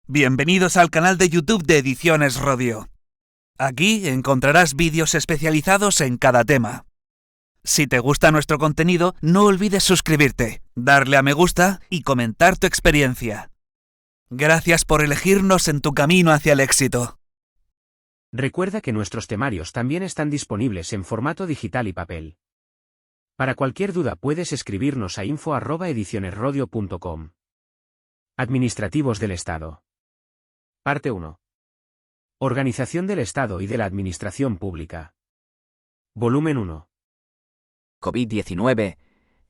Bienvenidos al canal de YouTube de Ediciones Rodio. Aquí encontrarás vídeos especializados en cada tema. Si te gusta nuestro contenido, no olvides suscribirte, darle a me gusta y comentar tu experiencia. Gracias por elegirnos en tu camino hacia el éxito. Recuerda que nuestros temarios también están disponibles en formato digital y papel. Para cualquier duda puedes escribirnos a info@edicionesrodio.com. Administrativos del Estado. Parte 1. Organización del Estado y de la Administración Pública. Volumen 1. COVID-19,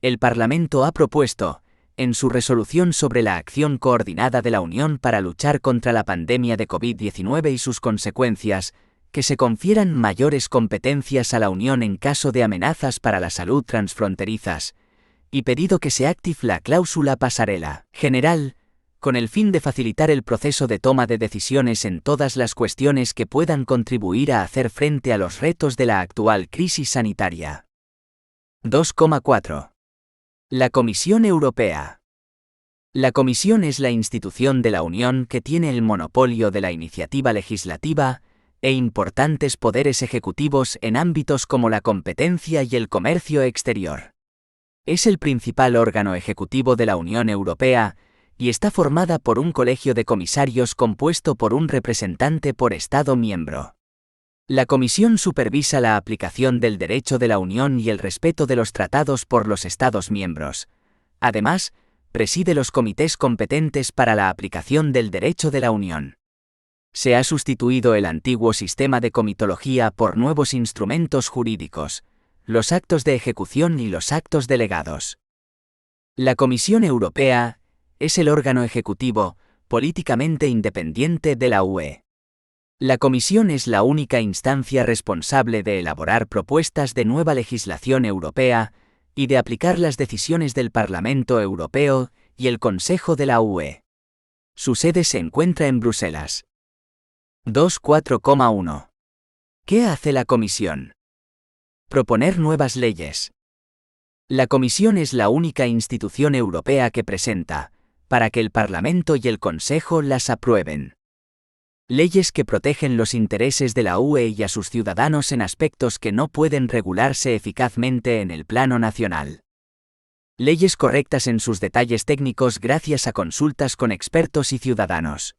el Parlamento ha propuesto, en su resolución sobre la acción coordinada de la Unión para luchar contra la pandemia de COVID-19 y sus consecuencias, que se confieran mayores competencias a la Unión en caso de amenazas para la salud transfronterizas, y pedido que se active la cláusula pasarela general, con el fin de facilitar el proceso de toma de decisiones en todas las cuestiones que puedan contribuir a hacer frente a los retos de la actual crisis sanitaria. 2,4. La Comisión Europea. La Comisión es la institución de la Unión que tiene el monopolio de la iniciativa legislativa e importantes poderes ejecutivos en ámbitos como la competencia y el comercio exterior. Es el principal órgano ejecutivo de la Unión Europea y está formada por un colegio de comisarios compuesto por un representante por Estado miembro. La Comisión supervisa la aplicación del derecho de la Unión y el respeto de los tratados por los Estados miembros. Además, preside los comités competentes para la aplicación del derecho de la Unión. Se ha sustituido el antiguo sistema de comitología por nuevos instrumentos jurídicos, los actos de ejecución y los actos delegados. La Comisión Europea es el órgano ejecutivo, políticamente independiente de la UE. La Comisión es la única instancia responsable de elaborar propuestas de nueva legislación europea y de aplicar las decisiones del Parlamento Europeo y el Consejo de la UE. Su sede se encuentra en Bruselas. 2.4,1. ¿Qué hace la Comisión? Proponer nuevas leyes. La Comisión es la única institución europea que presenta, para que el Parlamento y el Consejo las aprueben, leyes que protegen los intereses de la UE y a sus ciudadanos en aspectos que no pueden regularse eficazmente en el plano nacional. Leyes correctas en sus detalles técnicos gracias a consultas con expertos y ciudadanos.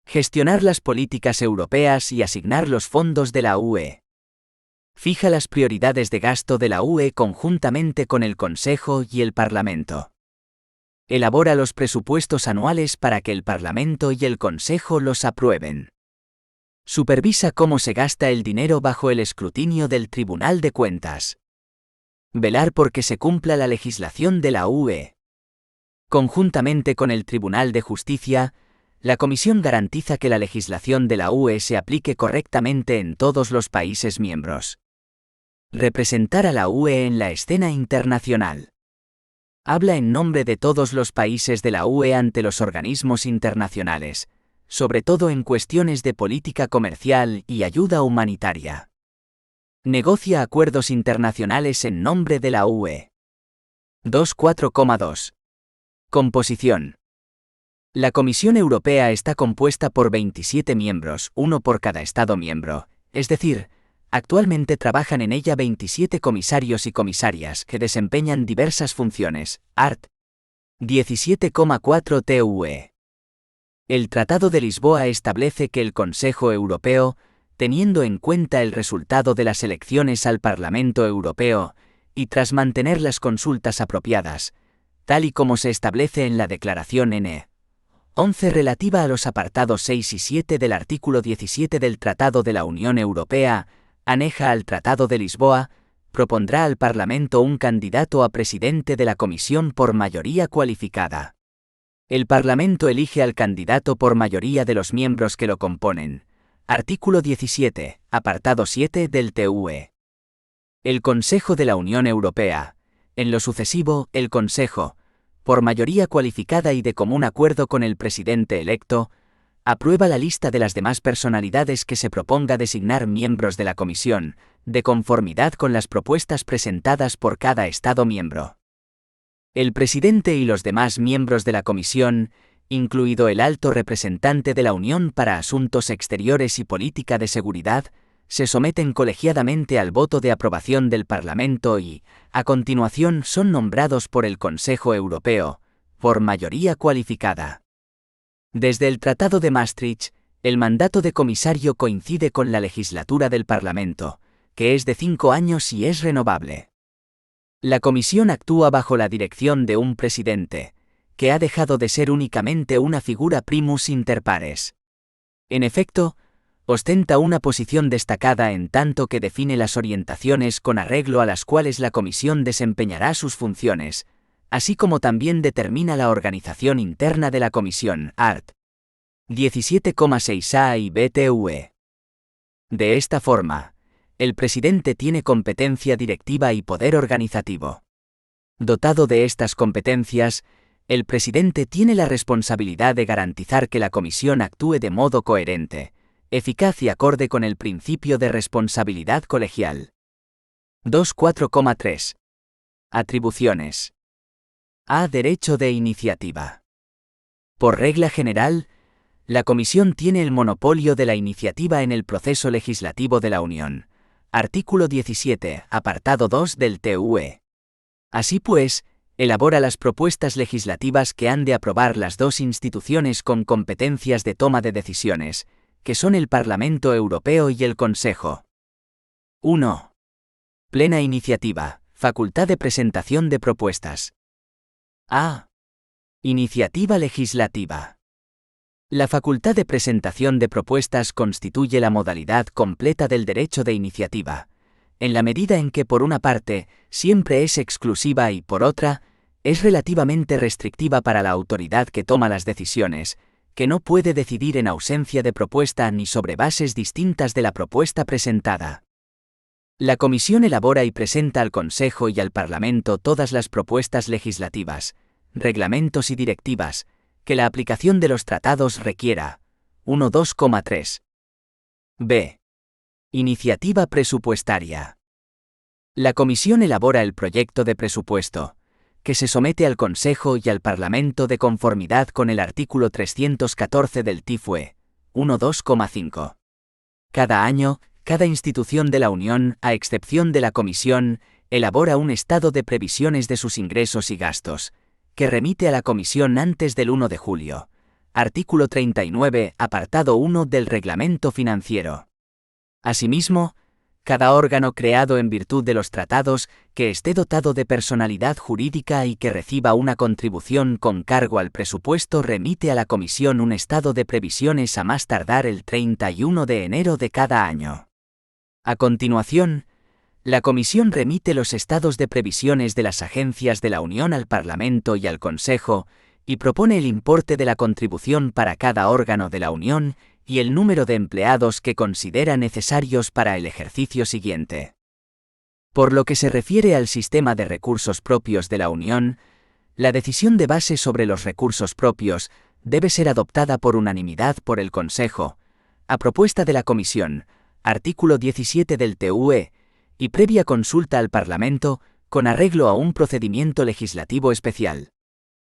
Gestionar las políticas europeas y asignar los fondos de la UE. Fija las prioridades de gasto de la UE conjuntamente con el Consejo y el Parlamento. Elabora los presupuestos anuales para que el Parlamento y el Consejo los aprueben. Supervisa cómo se gasta el dinero bajo el escrutinio del Tribunal de Cuentas. Velar por que se cumpla la legislación de la UE. Conjuntamente con el Tribunal de Justicia, la Comisión garantiza que la legislación de la UE se aplique correctamente en todos los países miembros. Representar a la UE en la escena internacional. Habla en nombre de todos los países de la UE ante los organismos internacionales, sobre todo en cuestiones de política comercial y ayuda humanitaria. Negocia acuerdos internacionales en nombre de la UE. 2.4,2. Composición. La Comisión Europea está compuesta por 27 miembros, uno por cada Estado miembro, es decir, actualmente trabajan en ella 27 comisarios y comisarias que desempeñan diversas funciones, art. 17,4 TUE. El Tratado de Lisboa establece que el Consejo Europeo, teniendo en cuenta el resultado de las elecciones al Parlamento Europeo, y tras mantener las consultas apropiadas, tal y como se establece en la Declaración N. 11 relativa a los apartados 6 y 7 del artículo 17 del Tratado de la Unión Europea, aneja al Tratado de Lisboa, propondrá al Parlamento un candidato a presidente de la Comisión por mayoría cualificada. El Parlamento elige al candidato por mayoría de los miembros que lo componen. Artículo 17, apartado 7 del TUE. El Consejo de la Unión Europea, en lo sucesivo, el Consejo, por mayoría cualificada y de común acuerdo con el presidente electo, aprueba la lista de las demás personalidades que se proponga designar miembros de la Comisión, de conformidad con las propuestas presentadas por cada Estado miembro. El presidente y los demás miembros de la Comisión incluido el alto representante de la Unión para Asuntos Exteriores y Política de Seguridad, se someten colegiadamente al voto de aprobación del Parlamento y, a continuación, son nombrados por el Consejo Europeo, por mayoría cualificada. Desde el Tratado de Maastricht, el mandato de comisario coincide con la legislatura del Parlamento, que es de 5 años y es renovable. La Comisión actúa bajo la dirección de un presidente, que ha dejado de ser únicamente una figura primus inter pares. En efecto, ostenta una posición destacada en tanto que define las orientaciones con arreglo a las cuales la Comisión desempeñará sus funciones, así como también determina la organización interna de la Comisión, art. 17,6a y BTUE. De esta forma, el presidente tiene competencia directiva y poder organizativo. Dotado de estas competencias, el presidente tiene la responsabilidad de garantizar que la Comisión actúe de modo coherente, eficaz y acorde con el principio de responsabilidad colegial. 2.4,3. Atribuciones. A. Derecho de iniciativa. Por regla general, la Comisión tiene el monopolio de la iniciativa en el proceso legislativo de la Unión. Artículo 17, apartado 2 del TUE. Así pues, elabora las propuestas legislativas que han de aprobar las dos instituciones con competencias de toma de decisiones, que son el Parlamento Europeo y el Consejo. 1. Plena iniciativa, facultad de presentación de propuestas. A. Iniciativa legislativa. La facultad de presentación de propuestas constituye la modalidad completa del derecho de iniciativa, en la medida en que por una parte, siempre es exclusiva y por otra, es relativamente restrictiva para la autoridad que toma las decisiones, que no puede decidir en ausencia de propuesta ni sobre bases distintas de la propuesta presentada. La Comisión elabora y presenta al Consejo y al Parlamento todas las propuestas legislativas, reglamentos y directivas, que la aplicación de los tratados requiera. 1.2,3. B. Iniciativa presupuestaria. La Comisión elabora el proyecto de presupuesto, que se somete al Consejo y al Parlamento de conformidad con el artículo 314 del TFUE. 1.2,5. Cada año, cada institución de la Unión, a excepción de la Comisión, elabora un estado de previsiones de sus ingresos y gastos, que remite a la Comisión antes del 1 de julio. Artículo 39, apartado 1 del Reglamento Financiero. Asimismo, cada órgano creado en virtud de los tratados, que esté dotado de personalidad jurídica y que reciba una contribución con cargo al presupuesto remite a la Comisión un estado de previsiones a más tardar el 31 de enero de cada año. A continuación, la Comisión remite los estados de previsiones de las agencias de la Unión al Parlamento y al Consejo, y propone el importe de la contribución para cada órgano de la Unión y el número de empleados que considera necesarios para el ejercicio siguiente. Por lo que se refiere al sistema de recursos propios de la Unión, la decisión de base sobre los recursos propios debe ser adoptada por unanimidad por el Consejo, a propuesta de la Comisión, artículo 17 del TUE, y previa consulta al Parlamento, con arreglo a un procedimiento legislativo especial.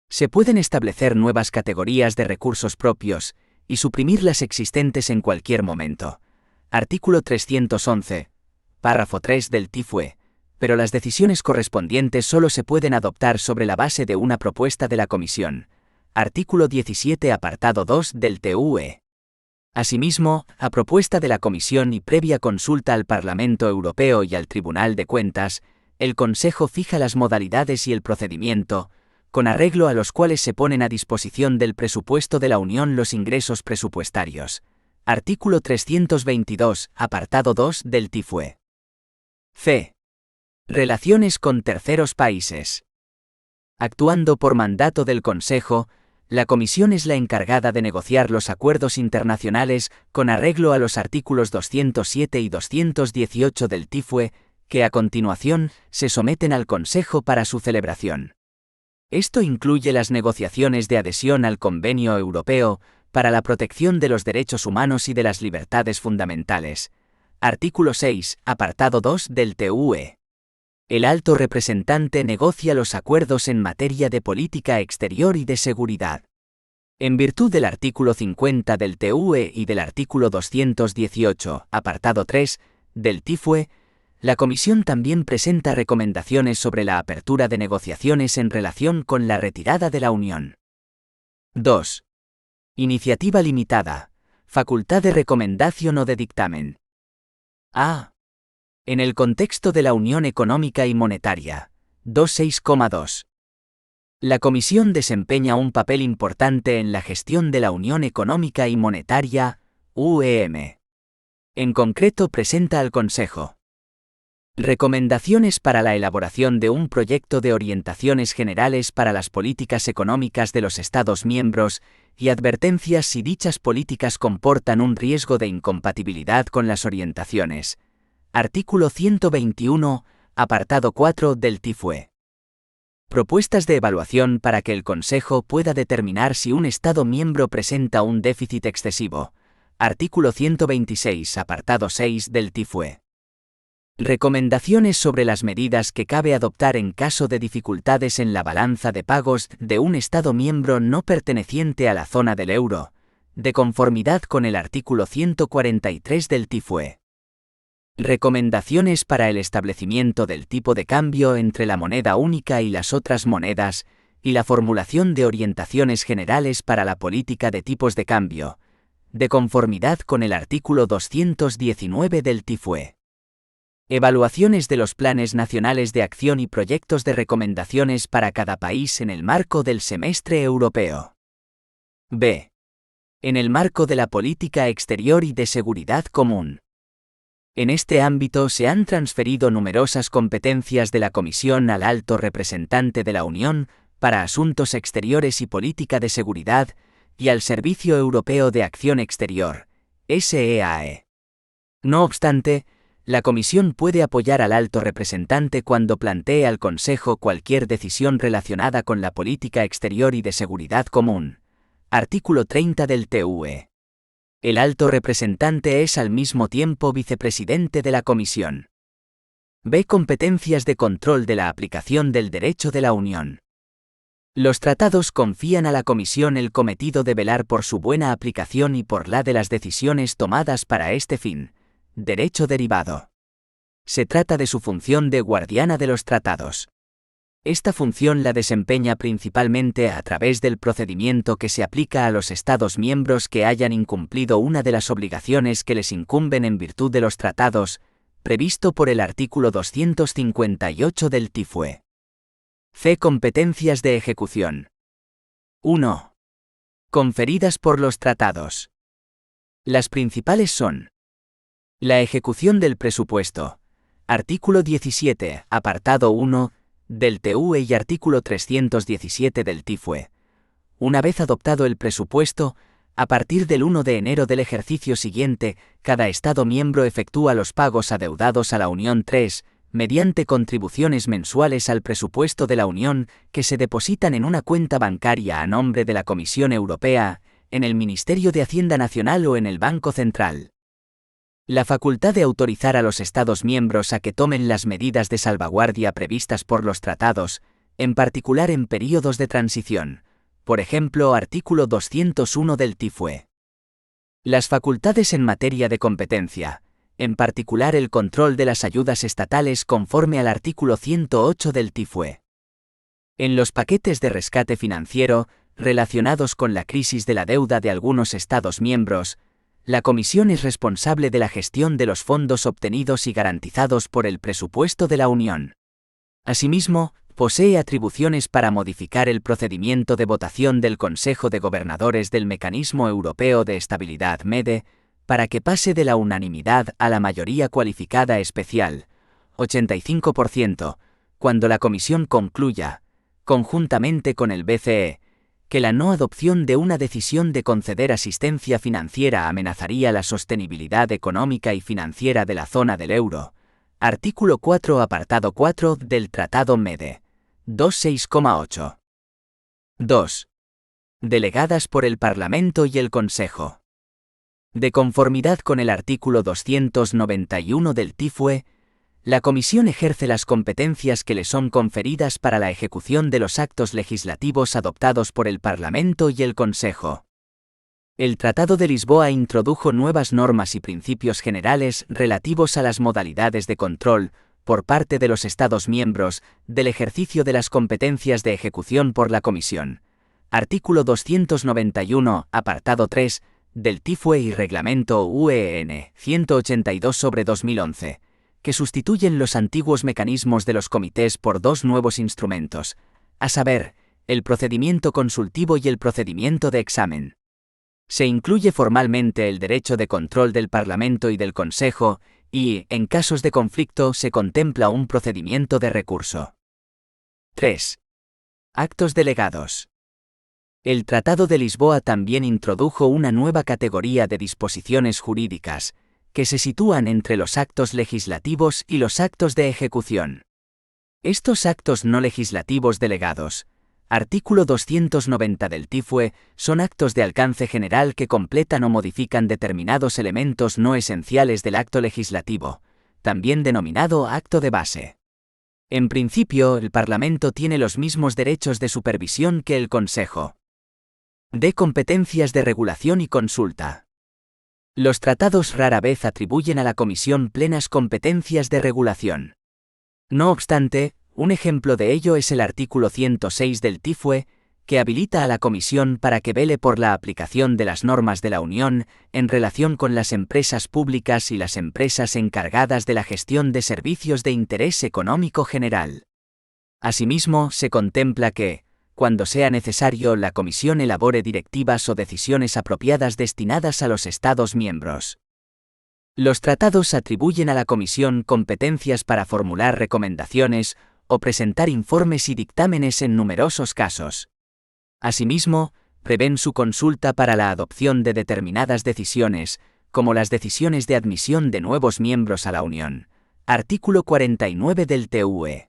Se pueden establecer nuevas categorías de recursos propios y suprimir las existentes en cualquier momento. Artículo 311, párrafo 3 del TFUE, pero las decisiones correspondientes solo se pueden adoptar sobre la base de una propuesta de la Comisión. Artículo 17, apartado 2 del TUE. Asimismo, a propuesta de la Comisión y previa consulta al Parlamento Europeo y al Tribunal de Cuentas, el Consejo fija las modalidades y el procedimiento, con arreglo a los cuales se ponen a disposición del presupuesto de la Unión los ingresos presupuestarios. Artículo 322, apartado 2 del TFUE. C. Relaciones con terceros países. Actuando por mandato del Consejo, la Comisión es la encargada de negociar los acuerdos internacionales con arreglo a los artículos 207 y 218 del TFUE, que a continuación se someten al Consejo para su celebración. Esto incluye las negociaciones de adhesión al Convenio Europeo para la protección de los derechos humanos y de las libertades fundamentales. Artículo 6, apartado 2 del TUE. El alto representante negocia los acuerdos en materia de política exterior y de seguridad. En virtud del artículo 50 del TUE y del artículo 218, apartado 3, del TIFUE, la Comisión también presenta recomendaciones sobre la apertura de negociaciones en relación con la retirada de la Unión. 2. Iniciativa limitada. Facultad de recomendación o de dictamen. A. En el contexto de la Unión Económica y Monetaria. 26,2. La Comisión desempeña un papel importante en la gestión de la Unión Económica y Monetaria, UEM. En concreto presenta al Consejo recomendaciones para la elaboración de un proyecto de orientaciones generales para las políticas económicas de los Estados miembros y advertencias si dichas políticas comportan un riesgo de incompatibilidad con las orientaciones. Artículo 121, apartado 4 del TIFUE. Propuestas de evaluación para que el Consejo pueda determinar si un Estado miembro presenta un déficit excesivo. Artículo 126, apartado 6 del TIFUE. Recomendaciones sobre las medidas que cabe adoptar en caso de dificultades en la balanza de pagos de un Estado miembro no perteneciente a la zona del euro, de conformidad con el artículo 143 del TIFUE. Recomendaciones para el establecimiento del tipo de cambio entre la moneda única y las otras monedas, y la formulación de orientaciones generales para la política de tipos de cambio, de conformidad con el artículo 219 del TIFUE. Evaluaciones de los planes nacionales de acción y proyectos de recomendaciones para cada país en el marco del semestre europeo. B. En el marco de la política exterior y de seguridad común. En este ámbito se han transferido numerosas competencias de la Comisión al Alto Representante de la Unión para Asuntos Exteriores y Política de Seguridad y al Servicio Europeo de Acción Exterior, SEAE. No obstante, la Comisión puede apoyar al Alto Representante cuando plantee al Consejo cualquier decisión relacionada con la política exterior y de seguridad común. Artículo 30 del TUE. El Alto Representante es al mismo tiempo vicepresidente de la Comisión. B. Competencias de control de la aplicación del derecho de la Unión. Los tratados confían a la Comisión el cometido de velar por su buena aplicación y por la de las decisiones tomadas para este fin. Derecho derivado. Se trata de su función de guardiana de los tratados. Esta función la desempeña principalmente a través del procedimiento que se aplica a los Estados miembros que hayan incumplido una de las obligaciones que les incumben en virtud de los tratados, previsto por el artículo 258 del TIFUE. C. Competencias de ejecución. 1. Conferidas por los tratados. Las principales son: la ejecución del presupuesto. Artículo 17, apartado 1, del TUE y artículo 317 del TIFUE. Una vez adoptado el presupuesto, a partir del 1 de enero del ejercicio siguiente, cada Estado miembro efectúa los pagos adeudados a la Unión 3, mediante contribuciones mensuales al presupuesto de la Unión que se depositan en una cuenta bancaria a nombre de la Comisión Europea, en el Ministerio de Hacienda Nacional o en el Banco Central. La facultad de autorizar a los Estados miembros a que tomen las medidas de salvaguardia previstas por los tratados, en particular en períodos de transición, por ejemplo, artículo 201 del TIFUE. Las facultades en materia de competencia, en particular el control de las ayudas estatales conforme al artículo 108 del TIFUE. En los paquetes de rescate financiero, relacionados con la crisis de la deuda de algunos Estados miembros, la Comisión es responsable de la gestión de los fondos obtenidos y garantizados por el presupuesto de la Unión. Asimismo, posee atribuciones para modificar el procedimiento de votación del Consejo de Gobernadores del Mecanismo Europeo de Estabilidad MEDE, para que pase de la unanimidad a la mayoría cualificada especial, 85%, cuando la Comisión concluya, conjuntamente con el BCE, que la no adopción de una decisión de conceder asistencia financiera amenazaría la sostenibilidad económica y financiera de la zona del euro. Artículo 4, apartado 4 del Tratado MEDE. 26,8. 2. Delegadas por el Parlamento y el Consejo. De conformidad con el artículo 291 del TIFUE, La Comisión ejerce las competencias que le son conferidas para la ejecución de los actos legislativos adoptados por el Parlamento y el Consejo. El Tratado de Lisboa introdujo nuevas normas y principios generales relativos a las modalidades de control, por parte de los Estados miembros, del ejercicio de las competencias de ejecución por la Comisión. Artículo 291, apartado 3, del TIFUE y Reglamento UEN 182/2011, que sustituyen los antiguos mecanismos de los comités por dos nuevos instrumentos, a saber, el procedimiento consultivo y el procedimiento de examen. Se incluye formalmente el derecho de control del Parlamento y del Consejo, y, en casos de conflicto, se contempla un procedimiento de recurso. 3. Actos delegados. El Tratado de Lisboa también introdujo una nueva categoría de disposiciones jurídicas, que se sitúan entre los actos legislativos y los actos de ejecución. Estos actos no legislativos delegados, artículo 290 del TIFUE, son actos de alcance general que completan o modifican determinados elementos no esenciales del acto legislativo, también denominado acto de base. En principio, el Parlamento tiene los mismos derechos de supervisión que el Consejo. De competencias de regulación y consulta. Los tratados rara vez atribuyen a la Comisión plenas competencias de regulación. No obstante, un ejemplo de ello es el artículo 106 del TIFUE, que habilita a la Comisión para que vele por la aplicación de las normas de la Unión en relación con las empresas públicas y las empresas encargadas de la gestión de servicios de interés económico general. Asimismo, se contempla que, cuando sea necesario, la Comisión elabore directivas o decisiones apropiadas destinadas a los Estados miembros. Los tratados atribuyen a la Comisión competencias para formular recomendaciones o presentar informes y dictámenes en numerosos casos. Asimismo, prevén su consulta para la adopción de determinadas decisiones, como las decisiones de admisión de nuevos miembros a la Unión. Artículo 49 del TUE.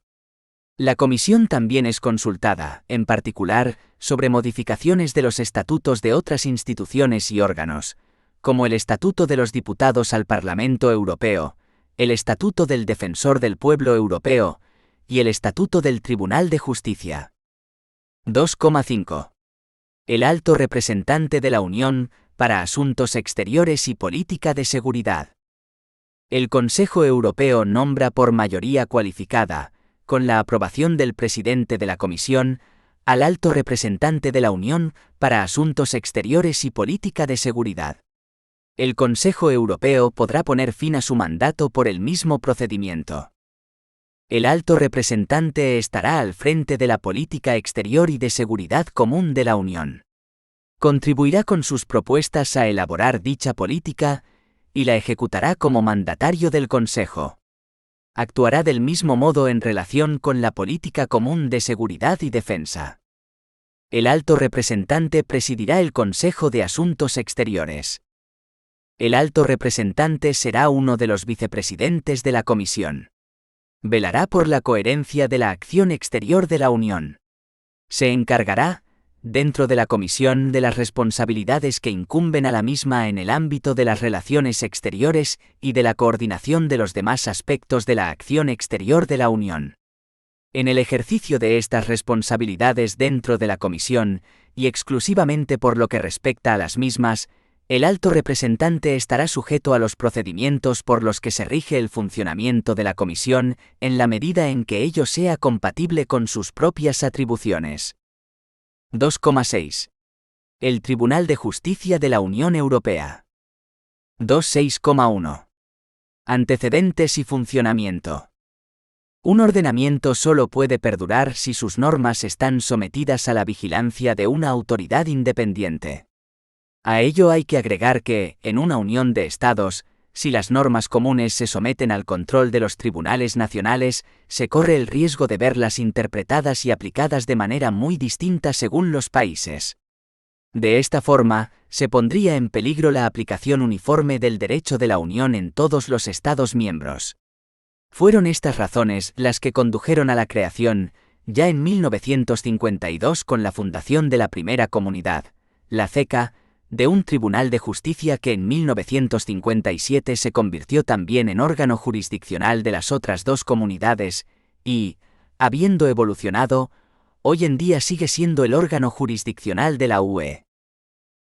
La Comisión también es consultada, en particular, sobre modificaciones de los estatutos de otras instituciones y órganos, como el Estatuto de los Diputados al Parlamento Europeo, el Estatuto del Defensor del Pueblo Europeo y el Estatuto del Tribunal de Justicia. 2,5. El Alto Representante de la Unión para Asuntos Exteriores y Política de Seguridad. El Consejo Europeo nombra por mayoría cualificada, con la aprobación del presidente de la Comisión, al Alto Representante de la Unión para Asuntos Exteriores y Política de Seguridad. El Consejo Europeo podrá poner fin a su mandato por el mismo procedimiento. El Alto Representante estará al frente de la política exterior y de seguridad común de la Unión. Contribuirá con sus propuestas a elaborar dicha política y la ejecutará como mandatario del Consejo. Actuará del mismo modo en relación con la política común de seguridad y defensa. El Alto Representante presidirá el Consejo de Asuntos Exteriores. El Alto Representante será uno de los vicepresidentes de la Comisión. Velará por la coherencia de la acción exterior de la Unión. Se encargará, dentro de la Comisión, de las responsabilidades que incumben a la misma en el ámbito de las relaciones exteriores y de la coordinación de los demás aspectos de la acción exterior de la Unión. En el ejercicio de estas responsabilidades dentro de la Comisión, y exclusivamente por lo que respecta a las mismas, el Alto Representante estará sujeto a los procedimientos por los que se rige el funcionamiento de la Comisión, en la medida en que ello sea compatible con sus propias atribuciones. 2,6. El Tribunal de Justicia de la Unión Europea. 2,6,1. Antecedentes y funcionamiento. Un ordenamiento solo puede perdurar si sus normas están sometidas a la vigilancia de una autoridad independiente. A ello hay que agregar que, en una unión de Estados, si las normas comunes se someten al control de los tribunales nacionales, se corre el riesgo de verlas interpretadas y aplicadas de manera muy distinta según los países. De esta forma, se pondría en peligro la aplicación uniforme del derecho de la Unión en todos los Estados miembros. Fueron estas razones las que condujeron a la creación, ya en 1952 con la fundación de la primera comunidad, la CECA, de un tribunal de justicia que en 1957 se convirtió también en órgano jurisdiccional de las otras dos comunidades, y, habiendo evolucionado, hoy en día sigue siendo el órgano jurisdiccional de la UE.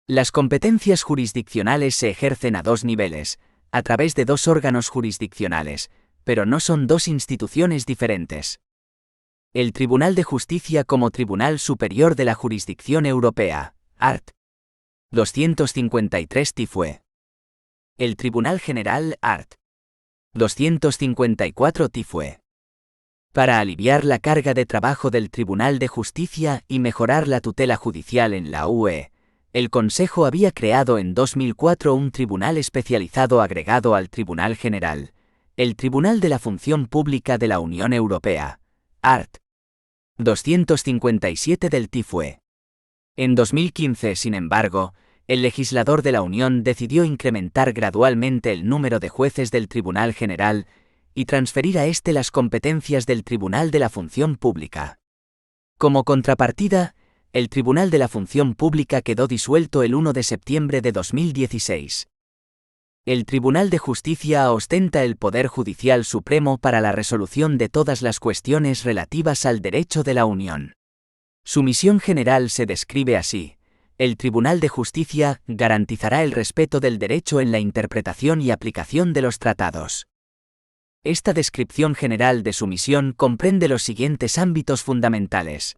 Las competencias jurisdiccionales se ejercen a dos niveles, a través de dos órganos jurisdiccionales, pero no son dos instituciones diferentes. El Tribunal de Justicia como Tribunal Superior de la Jurisdicción Europea, art. 253 TIFUE. El Tribunal General, art. 254 TIFUE. Para aliviar la carga de trabajo del Tribunal de Justicia y mejorar la tutela judicial en la UE, el Consejo había creado en 2004 un tribunal especializado agregado al Tribunal General, el Tribunal de la Función Pública de la Unión Europea, art. 257 del TIFUE. En 2015, sin embargo, el legislador de la Unión decidió incrementar gradualmente el número de jueces del Tribunal General y transferir a éste las competencias del Tribunal de la Función Pública. Como contrapartida, el Tribunal de la Función Pública quedó disuelto el 1 de septiembre de 2016. El Tribunal de Justicia ostenta el Poder Judicial Supremo para la resolución de todas las cuestiones relativas al derecho de la Unión. Su misión general se describe así: el Tribunal de Justicia garantizará el respeto del derecho en la interpretación y aplicación de los tratados. Esta descripción general de su misión comprende los siguientes ámbitos fundamentales: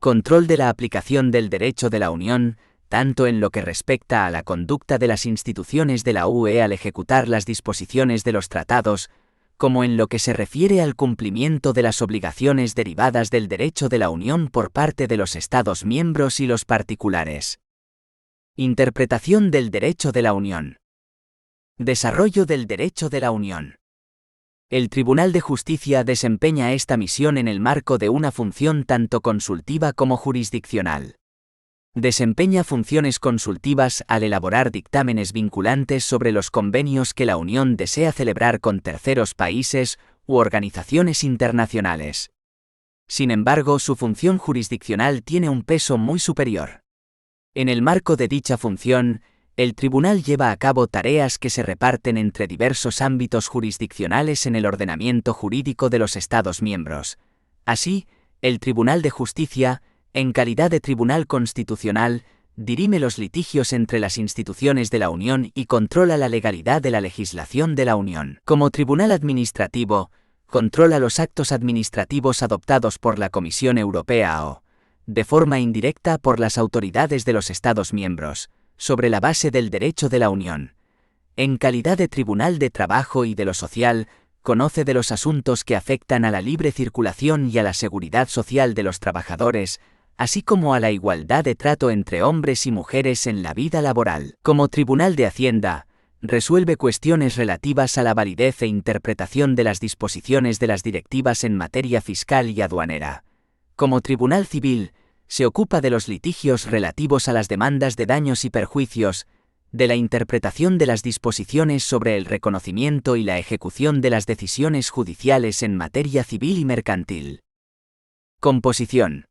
control de la aplicación del derecho de la Unión, tanto en lo que respecta a la conducta de las instituciones de la UE al ejecutar las disposiciones de los tratados, como en lo que se refiere al cumplimiento de las obligaciones derivadas del derecho de la Unión por parte de los Estados miembros y los particulares. Interpretación del derecho de la Unión. Desarrollo del derecho de la Unión. El Tribunal de Justicia desempeña esta misión en el marco de una función tanto consultiva como jurisdiccional. Desempeña funciones consultivas al elaborar dictámenes vinculantes sobre los convenios que la Unión desea celebrar con terceros países u organizaciones internacionales. Sin embargo, su función jurisdiccional tiene un peso muy superior. En el marco de dicha función, el tribunal lleva a cabo tareas que se reparten entre diversos ámbitos jurisdiccionales en el ordenamiento jurídico de los Estados miembros. Así, el Tribunal de Justicia, en calidad de tribunal constitucional, dirime los litigios entre las instituciones de la Unión y controla la legalidad de la legislación de la Unión. Como tribunal administrativo, controla los actos administrativos adoptados por la Comisión Europea o, de forma indirecta, por las autoridades de los Estados miembros, sobre la base del derecho de la Unión. En calidad de tribunal de trabajo y de lo social, conoce de los asuntos que afectan a la libre circulación y a la seguridad social de los trabajadores, así como a la igualdad de trato entre hombres y mujeres en la vida laboral. Como Tribunal de Hacienda, resuelve cuestiones relativas a la validez e interpretación de las disposiciones de las directivas en materia fiscal y aduanera. Como Tribunal Civil, se ocupa de los litigios relativos a las demandas de daños y perjuicios, de la interpretación de las disposiciones sobre el reconocimiento y la ejecución de las decisiones judiciales en materia civil y mercantil. Composición.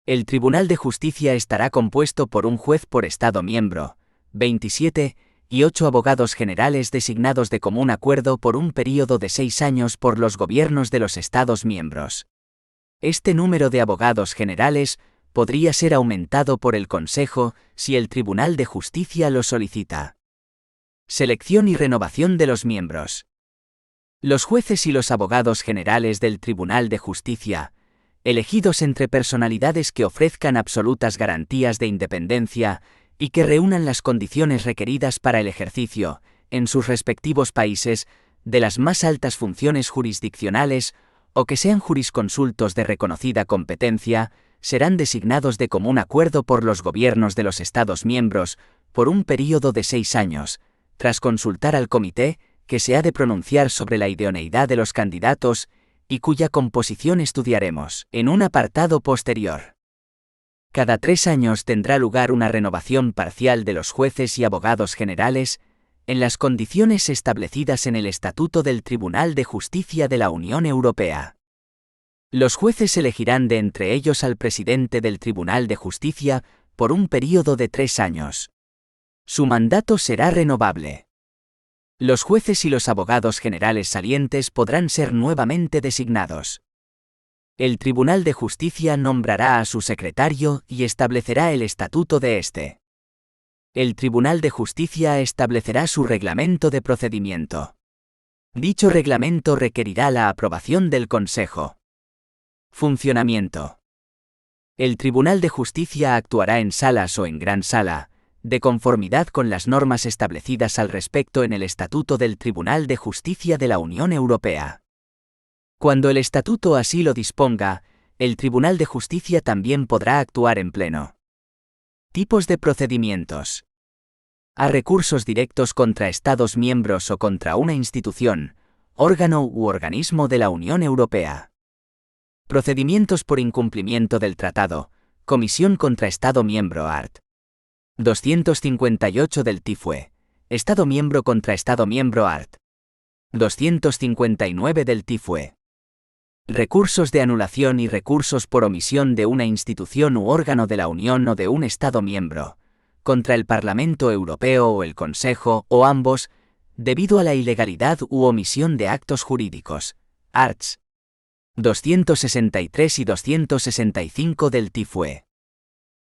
El Tribunal de Justicia estará compuesto por un juez por Estado miembro, 27, y 8 abogados generales designados de común acuerdo por un período de 6 años por los gobiernos de los Estados miembros. Este número de abogados generales podría ser aumentado por el Consejo si el Tribunal de Justicia lo solicita. Selección y renovación de los miembros. Los jueces y los abogados generales del Tribunal de Justicia, elegidos entre personalidades que ofrezcan absolutas garantías de independencia y que reúnan las condiciones requeridas para el ejercicio, en sus respectivos países, de las más altas funciones jurisdiccionales o que sean jurisconsultos de reconocida competencia, serán designados de común acuerdo por los gobiernos de los Estados miembros por un período de 6 años, tras consultar al comité, que se ha de pronunciar sobre la idoneidad de los candidatos y cuya composición estudiaremos en un apartado posterior. Cada 3 años tendrá lugar una renovación parcial de los jueces y abogados generales, en las condiciones establecidas en el Estatuto del Tribunal de Justicia de la Unión Europea. Los jueces elegirán de entre ellos al presidente del Tribunal de Justicia por un período de 3 años. Su mandato será renovable. Los jueces y los abogados generales salientes podrán ser nuevamente designados. El Tribunal de Justicia nombrará a su secretario y establecerá el estatuto de este. El Tribunal de Justicia establecerá su reglamento de procedimiento. Dicho reglamento requerirá la aprobación del Consejo. Funcionamiento. El Tribunal de Justicia actuará en salas o en gran sala, de conformidad con las normas establecidas al respecto en el Estatuto del Tribunal de Justicia de la Unión Europea. Cuando el Estatuto así lo disponga, el Tribunal de Justicia también podrá actuar en pleno. Tipos de procedimientos. A recursos directos contra Estados miembros o contra una institución, órgano u organismo de la Unión Europea. Procedimientos por incumplimiento del Tratado, Comisión contra Estado miembro art. 258 del TIFUE, Estado miembro contra Estado miembro art. 259 del TIFUE. Recursos de anulación y recursos por omisión de una institución u órgano de la Unión o de un Estado miembro, contra el Parlamento Europeo o el Consejo, o ambos, debido a la ilegalidad u omisión de actos jurídicos, arts. 263 y 265 del TIFUE.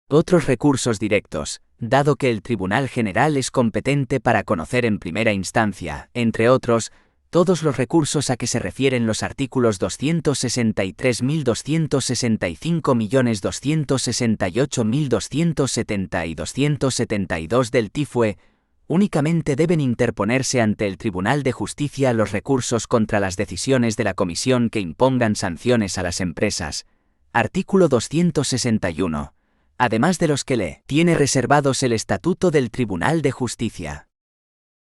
Otros recursos directos, dado que el Tribunal General es competente para conocer en primera instancia, entre otros, todos los recursos a que se refieren los artículos 263.265.268.270 y 272 del TIFUE, únicamente deben interponerse ante el Tribunal de Justicia los recursos contra las decisiones de la Comisión que impongan sanciones a las empresas. Artículo 261. Además de los que le tiene reservados el Estatuto del Tribunal de Justicia.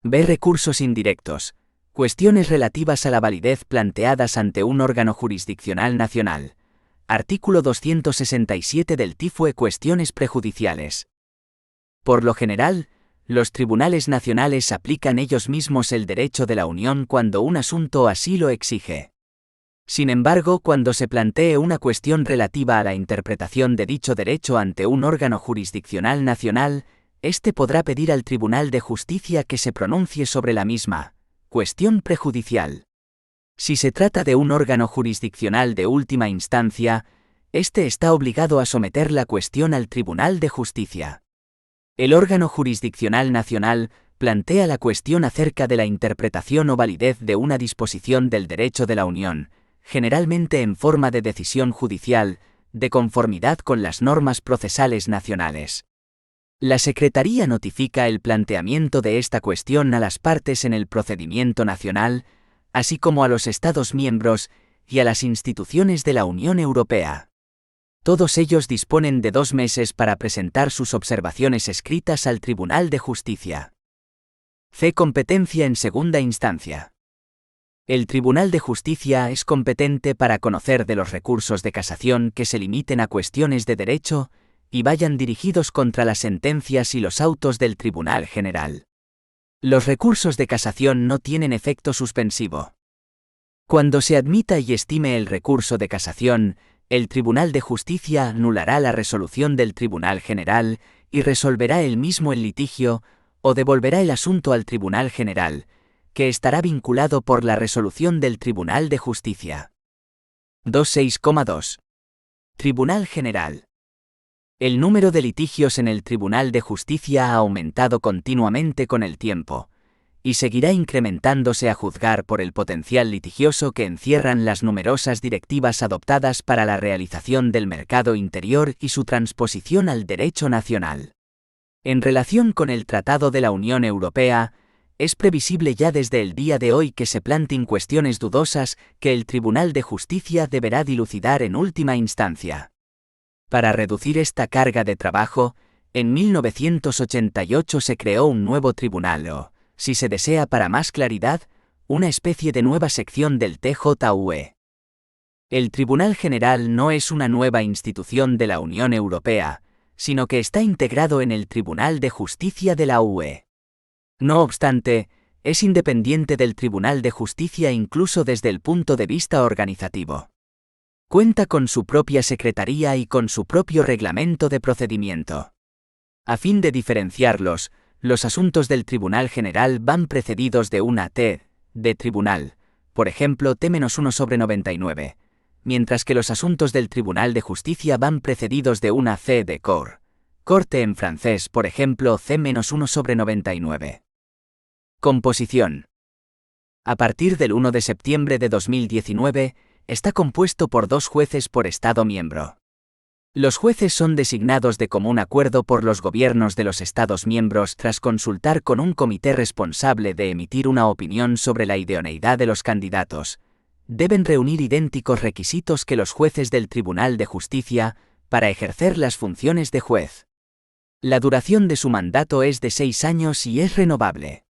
B. Recursos indirectos. Cuestiones relativas a la validez planteadas ante un órgano jurisdiccional nacional. Artículo 267 del TIFUE. Cuestiones prejudiciales. Por lo general, los tribunales nacionales aplican ellos mismos el derecho de la Unión cuando un asunto así lo exige. Sin embargo, cuando se plantee una cuestión relativa a la interpretación de dicho derecho ante un órgano jurisdiccional nacional, éste podrá pedir al Tribunal de Justicia que se pronuncie sobre la misma. Cuestión prejudicial. Si se trata de un órgano jurisdiccional de última instancia, éste está obligado a someter la cuestión al Tribunal de Justicia. El órgano jurisdiccional nacional plantea la cuestión acerca de la interpretación o validez de una disposición del derecho de la Unión, generalmente en forma de decisión judicial, de conformidad con las normas procesales nacionales. La Secretaría notifica el planteamiento de esta cuestión a las partes en el procedimiento nacional, así como a los Estados miembros y a las instituciones de la Unión Europea. Todos ellos disponen de 2 meses para presentar sus observaciones escritas al Tribunal de Justicia. C. Competencia en segunda instancia. El Tribunal de Justicia es competente para conocer de los recursos de casación que se limiten a cuestiones de derecho y vayan dirigidos contra las sentencias y los autos del Tribunal General. Los recursos de casación no tienen efecto suspensivo. Cuando se admita y estime el recurso de casación, el Tribunal de Justicia anulará la resolución del Tribunal General y resolverá él mismo el litigio, o devolverá el asunto al Tribunal General, que estará vinculado por la resolución del Tribunal de Justicia. 26,2. Tribunal General. El número de litigios en el Tribunal de Justicia ha aumentado continuamente con el tiempo, y seguirá incrementándose a juzgar por el potencial litigioso que encierran las numerosas directivas adoptadas para la realización del mercado interior y su transposición al derecho nacional. En relación con el Tratado de la Unión Europea, es previsible ya desde el día de hoy que se planteen cuestiones dudosas que el Tribunal de Justicia deberá dilucidar en última instancia. Para reducir esta carga de trabajo, en 1988 se creó un nuevo tribunal o, si se desea para más claridad, una especie de nueva sección del TJUE. El Tribunal General no es una nueva institución de la Unión Europea, sino que está integrado en el Tribunal de Justicia de la UE. No obstante, es independiente del Tribunal de Justicia incluso desde el punto de vista organizativo. Cuenta con su propia secretaría y con su propio reglamento de procedimiento. A fin de diferenciarlos, los asuntos del Tribunal General van precedidos de una T de tribunal, por ejemplo T-1/99, mientras que los asuntos del Tribunal de Justicia van precedidos de una C de corte en francés, por ejemplo C-1/99. Composición. A partir del 1 de septiembre de 2019, está compuesto por 2 jueces por Estado miembro. Los jueces son designados de común acuerdo por los gobiernos de los Estados miembros tras consultar con un comité responsable de emitir una opinión sobre la idoneidad de los candidatos. Deben reunir idénticos requisitos que los jueces del Tribunal de Justicia para ejercer las funciones de juez. La duración de su mandato es de 6 años y es renovable.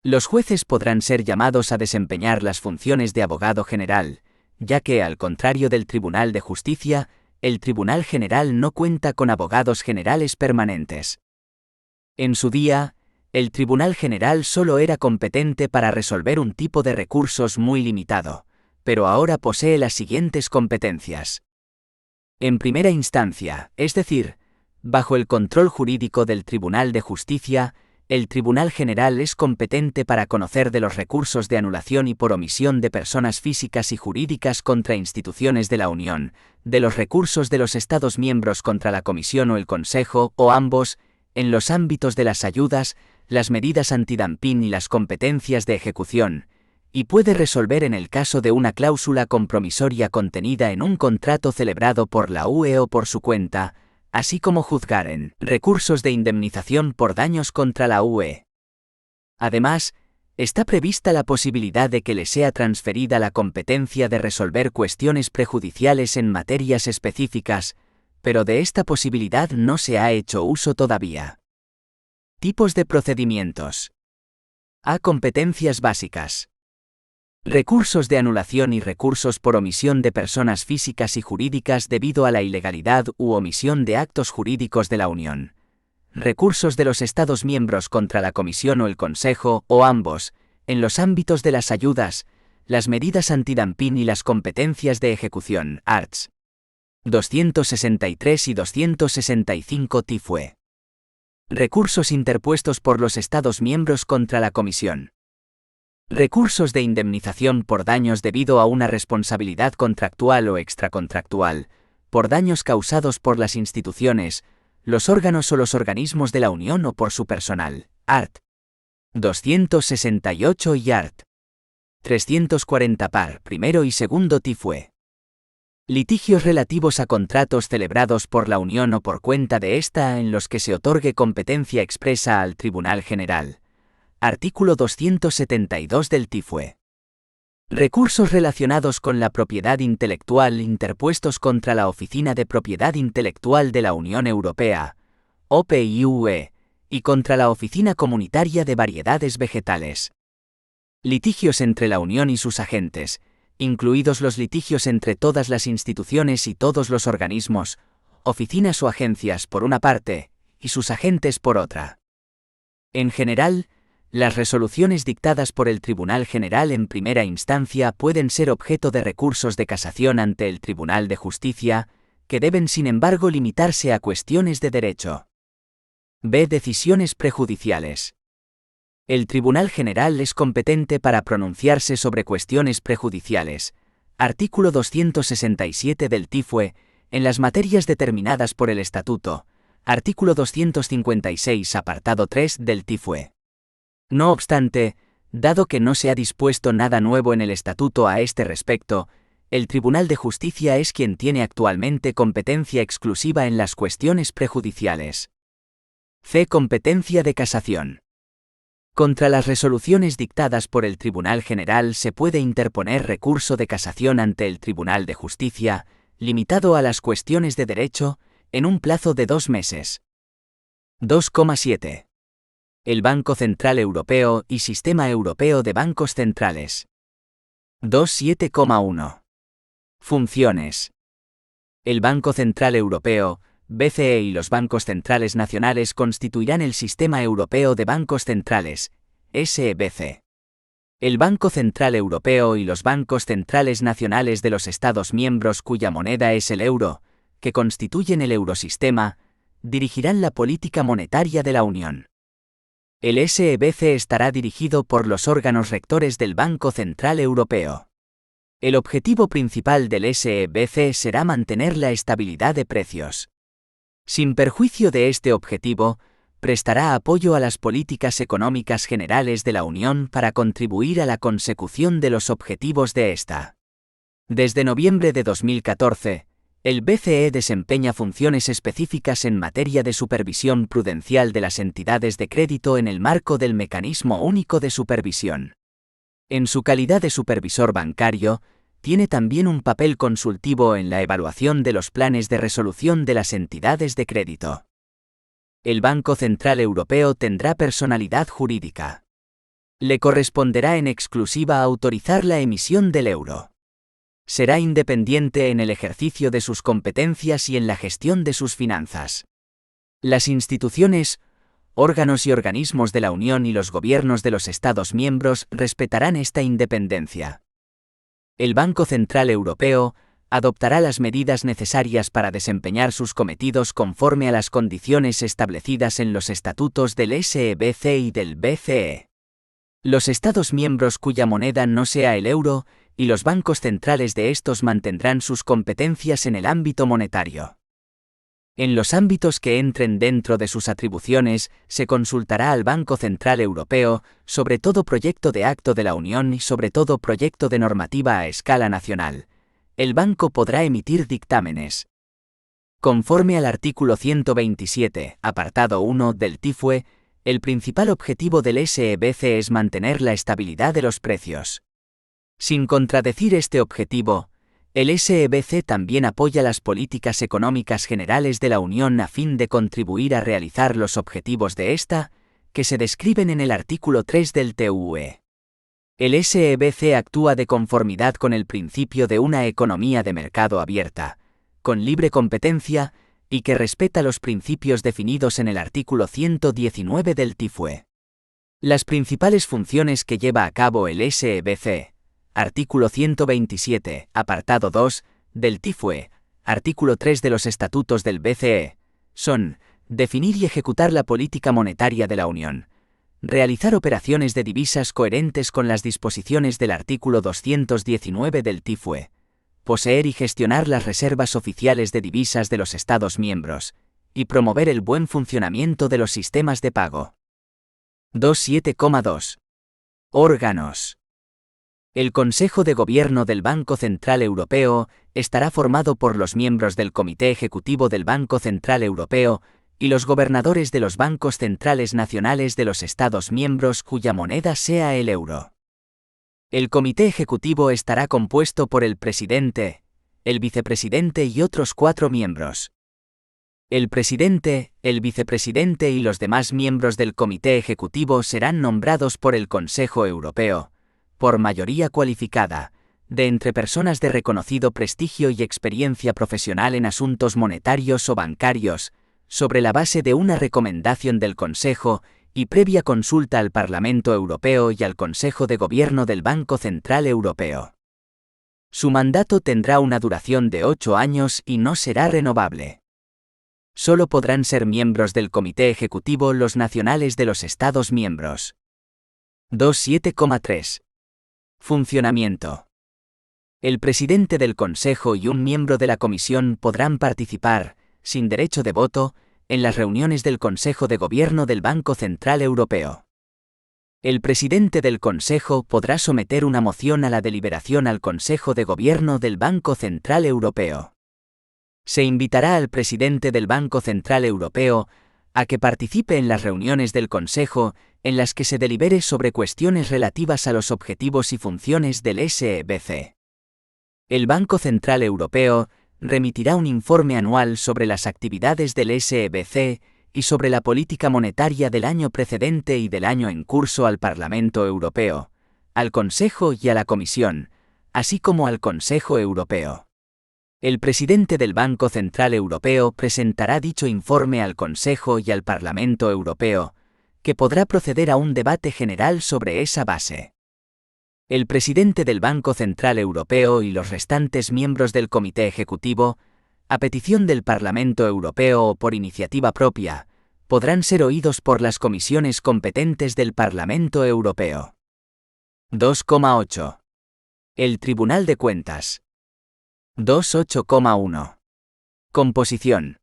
Los jueces podrán ser llamados a desempeñar las funciones de abogado general, ya que, al contrario del Tribunal de Justicia, el Tribunal General no cuenta con abogados generales permanentes. En su día, el Tribunal General solo era competente para resolver un tipo de recursos muy limitado, pero ahora posee las siguientes competencias. En primera instancia, es decir, bajo el control jurídico del Tribunal de Justicia, el Tribunal General es competente para conocer de los recursos de anulación y por omisión de personas físicas y jurídicas contra instituciones de la Unión, de los recursos de los Estados miembros contra la Comisión o el Consejo, o ambos, en los ámbitos de las ayudas, las medidas antidumping y las competencias de ejecución, y puede resolver en el caso de una cláusula compromisoria contenida en un contrato celebrado por la UE o por su cuenta, así como juzgar en recursos de indemnización por daños contra la UE. Además, está prevista la posibilidad de que le sea transferida la competencia de resolver cuestiones prejudiciales en materias específicas, pero de esta posibilidad no se ha hecho uso todavía. Tipos de procedimientos. A. Competencias básicas. Recursos de anulación y recursos por omisión de personas físicas y jurídicas debido a la ilegalidad u omisión de actos jurídicos de la Unión. Recursos de los Estados miembros contra la Comisión o el Consejo, o ambos, en los ámbitos de las ayudas, las medidas antidumping y las competencias de ejecución, arts. 263 y 265 TIFUE. Recursos interpuestos por los Estados miembros contra la Comisión. Recursos de indemnización por daños debido a una responsabilidad contractual o extracontractual, por daños causados por las instituciones, los órganos o los organismos de la Unión o por su personal, art. 268 y art. 340 par primero y segundo TIFUE. Litigios relativos a contratos celebrados por la Unión o por cuenta de ésta en los que se otorgue competencia expresa al Tribunal General. Artículo 272 del TIFUE. Recursos relacionados con la propiedad intelectual interpuestos contra la Oficina de Propiedad Intelectual de la Unión Europea, OPIUE, y contra la Oficina Comunitaria de Variedades Vegetales. Litigios entre la Unión y sus agentes, incluidos los litigios entre todas las instituciones y todos los organismos, oficinas o agencias por una parte, y sus agentes por otra. En general, las resoluciones dictadas por el Tribunal General en primera instancia pueden ser objeto de recursos de casación ante el Tribunal de Justicia, que deben sin embargo limitarse a cuestiones de derecho. B. Decisiones prejudiciales. El Tribunal General es competente para pronunciarse sobre cuestiones prejudiciales, artículo 267 del TIFUE, en las materias determinadas por el Estatuto, artículo 256 apartado 3 del TIFUE. No obstante, dado que no se ha dispuesto nada nuevo en el Estatuto a este respecto, el Tribunal de Justicia es quien tiene actualmente competencia exclusiva en las cuestiones prejudiciales. C. Competencia de casación. Contra las resoluciones dictadas por el Tribunal General se puede interponer recurso de casación ante el Tribunal de Justicia, limitado a las cuestiones de derecho, en un plazo de 2 meses. 2,7. El Banco Central Europeo y Sistema Europeo de Bancos Centrales. 2,7,1. Funciones. El Banco Central Europeo, BCE y los bancos centrales nacionales constituirán el Sistema Europeo de Bancos Centrales, SEBC. El Banco Central Europeo y los bancos centrales nacionales de los Estados miembros cuya moneda es el euro, que constituyen el eurosistema, dirigirán la política monetaria de la Unión. El SEBC estará dirigido por los órganos rectores del Banco Central Europeo. El objetivo principal del SEBC será mantener la estabilidad de precios. Sin perjuicio de este objetivo, prestará apoyo a las políticas económicas generales de la Unión para contribuir a la consecución de los objetivos de esta. Desde noviembre de 2014, el BCE desempeña funciones específicas en materia de supervisión prudencial de las entidades de crédito en el marco del Mecanismo Único de Supervisión. En su calidad de supervisor bancario, tiene también un papel consultivo en la evaluación de los planes de resolución de las entidades de crédito. El Banco Central Europeo tendrá personalidad jurídica. Le corresponderá en exclusiva autorizar la emisión del euro. Será independiente en el ejercicio de sus competencias y en la gestión de sus finanzas. Las instituciones, órganos y organismos de la Unión y los gobiernos de los Estados miembros respetarán esta independencia. El Banco Central Europeo adoptará las medidas necesarias para desempeñar sus cometidos conforme a las condiciones establecidas en los estatutos del SEBC y del BCE. Los Estados miembros cuya moneda no sea el euro y los bancos centrales de estos mantendrán sus competencias en el ámbito monetario. En los ámbitos que entren dentro de sus atribuciones, se consultará al Banco Central Europeo sobre todo proyecto de acto de la Unión y sobre todo proyecto de normativa a escala nacional. El banco podrá emitir dictámenes. Conforme al artículo 127, apartado 1 del TIFUE, el principal objetivo del SEBC es mantener la estabilidad de los precios. Sin contradecir este objetivo, el SEBC también apoya las políticas económicas generales de la Unión a fin de contribuir a realizar los objetivos de esta, que se describen en el artículo 3 del TUE. El SEBC actúa de conformidad con el principio de una economía de mercado abierta, con libre competencia, y que respeta los principios definidos en el artículo 119 del TIFUE. Las principales funciones que lleva a cabo el SEBC, artículo 127, apartado 2, del TIFUE, artículo 3 de los estatutos del BCE, son, definir y ejecutar la política monetaria de la Unión, realizar operaciones de divisas coherentes con las disposiciones del artículo 219 del TIFUE, poseer y gestionar las reservas oficiales de divisas de los Estados miembros, y promover el buen funcionamiento de los sistemas de pago. 2.7,2. Órganos. El Consejo de Gobierno del Banco Central Europeo estará formado por los miembros del Comité Ejecutivo del Banco Central Europeo y los gobernadores de los bancos centrales nacionales de los Estados miembros cuya moneda sea el euro. El Comité Ejecutivo estará compuesto por el presidente, el vicepresidente y otros 4 miembros. El presidente, el vicepresidente y los demás miembros del Comité Ejecutivo serán nombrados por el Consejo Europeo, por mayoría cualificada, de entre personas de reconocido prestigio y experiencia profesional en asuntos monetarios o bancarios, sobre la base de una recomendación del Consejo y previa consulta al Parlamento Europeo y al Consejo de Gobierno del Banco Central Europeo. Su mandato tendrá una duración de 8 años y no será renovable. Solo podrán ser miembros del Comité Ejecutivo los nacionales de los Estados miembros. 2.7,3. Funcionamiento. El presidente del Consejo y un miembro de la Comisión podrán participar, sin derecho de voto, en las reuniones del Consejo de Gobierno del Banco Central Europeo. El presidente del Consejo podrá someter una moción a la deliberación al Consejo de Gobierno del Banco Central Europeo. Se invitará al presidente del Banco Central Europeo a que participe en las reuniones del Consejo en las que se delibere sobre cuestiones relativas a los objetivos y funciones del SEBC. El Banco Central Europeo remitirá un informe anual sobre las actividades del SEBC y sobre la política monetaria del año precedente y del año en curso al Parlamento Europeo, al Consejo y a la Comisión, así como al Consejo Europeo. El presidente del Banco Central Europeo presentará dicho informe al Consejo y al Parlamento Europeo, que podrá proceder a un debate general sobre esa base. El presidente del Banco Central Europeo y los restantes miembros del Comité Ejecutivo a petición del Parlamento Europeo o por iniciativa propia, podrán ser oídos por las comisiones competentes del Parlamento Europeo. 2,8. El Tribunal de Cuentas. 2.8,1. Composición.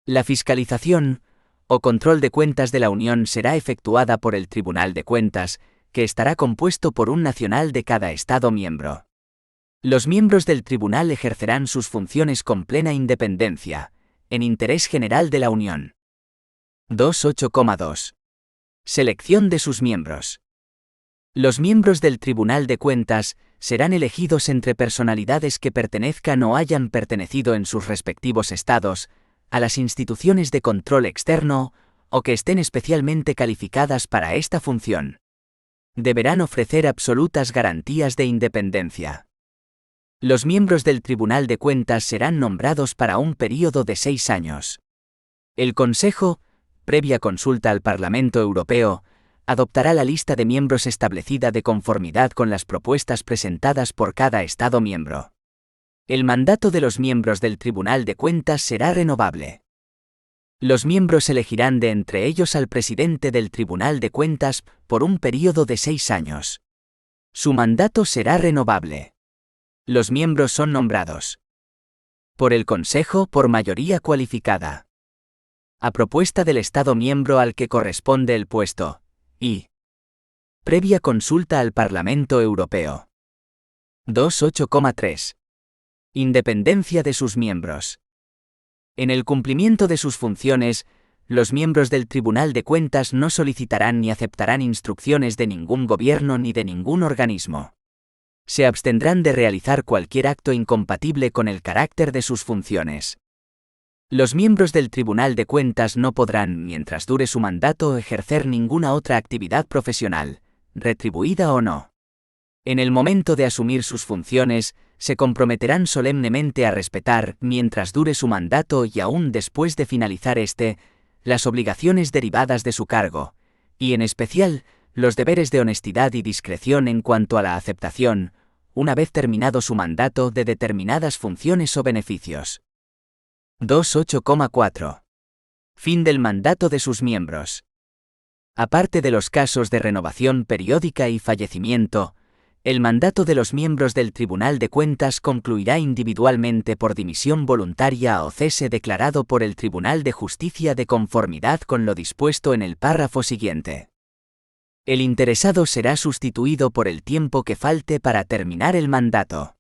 La fiscalización o control de cuentas de la Unión será efectuada por el Tribunal de Cuentas, que estará compuesto por un nacional de cada Estado miembro. Los miembros del tribunal ejercerán sus funciones con plena independencia, en interés general de la Unión. 2.8,2. Selección de sus miembros. Los miembros del Tribunal de Cuentas serán elegidos entre personalidades que pertenezcan o hayan pertenecido en sus respectivos estados a las instituciones de control externo o que estén especialmente calificadas para esta función. Deberán ofrecer absolutas garantías de independencia. Los miembros del Tribunal de Cuentas serán nombrados para un período de 6 años. El Consejo, previa consulta al Parlamento Europeo, adoptará la lista de miembros establecida de conformidad con las propuestas presentadas por cada Estado miembro. El mandato de los miembros del Tribunal de Cuentas será renovable. Los miembros elegirán de entre ellos al presidente del Tribunal de Cuentas por un período de 6 años. Su mandato será renovable. Los miembros son nombrados por el Consejo por mayoría cualificada, a propuesta del Estado miembro al que corresponde el puesto, y previa consulta al Parlamento Europeo. 2.8,3. Independencia de sus miembros. En el cumplimiento de sus funciones, los miembros del Tribunal de Cuentas no solicitarán ni aceptarán instrucciones de ningún gobierno ni de ningún organismo. Se abstendrán de realizar cualquier acto incompatible con el carácter de sus funciones. Los miembros del Tribunal de Cuentas no podrán, mientras dure su mandato, ejercer ninguna otra actividad profesional, retribuida o no. En el momento de asumir sus funciones, se comprometerán solemnemente a respetar, mientras dure su mandato y aún después de finalizar las obligaciones derivadas de su cargo, y en especial, los deberes de honestidad y discreción en cuanto a la aceptación, una vez terminado su mandato, de determinadas funciones o beneficios. 2.8,4. Fin del mandato de sus miembros. Aparte de los casos de renovación periódica y fallecimiento, el mandato de los miembros del Tribunal de Cuentas concluirá individualmente por dimisión voluntaria o cese declarado por el Tribunal de Justicia de conformidad con lo dispuesto en el párrafo siguiente. El interesado será sustituido por el tiempo que falte para terminar el mandato.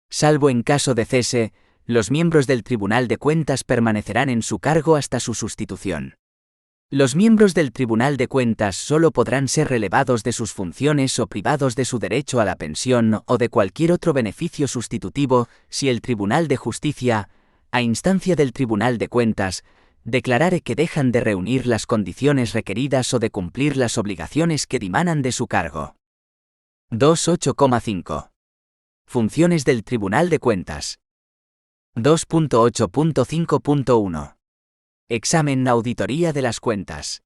Salvo en caso de cese, los miembros del Tribunal de Cuentas permanecerán en su cargo hasta su sustitución. Los miembros del Tribunal de Cuentas solo podrán ser relevados de sus funciones o privados de su derecho a la pensión o de cualquier otro beneficio sustitutivo si el Tribunal de Justicia, a instancia del Tribunal de Cuentas, declarare que dejan de reunir las condiciones requeridas o de cumplir las obligaciones que dimanan de su cargo. 2.8,5. Funciones del Tribunal de Cuentas. 2.8.5.1. Examen auditoría de las cuentas.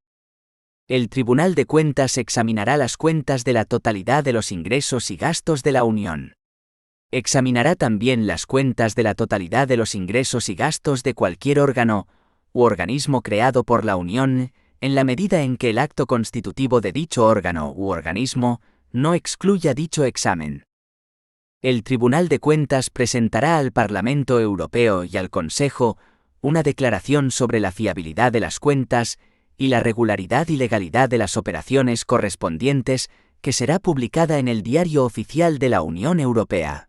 El Tribunal de Cuentas examinará las cuentas de la totalidad de los ingresos y gastos de la Unión. Examinará también las cuentas de la totalidad de los ingresos y gastos de cualquier órgano u organismo creado por la Unión, en la medida en que el acto constitutivo de dicho órgano u organismo no excluya dicho examen. El Tribunal de Cuentas presentará al Parlamento Europeo y al Consejo una declaración sobre la fiabilidad de las cuentas y la regularidad y legalidad de las operaciones correspondientes, que será publicada en el Diario Oficial de la Unión Europea.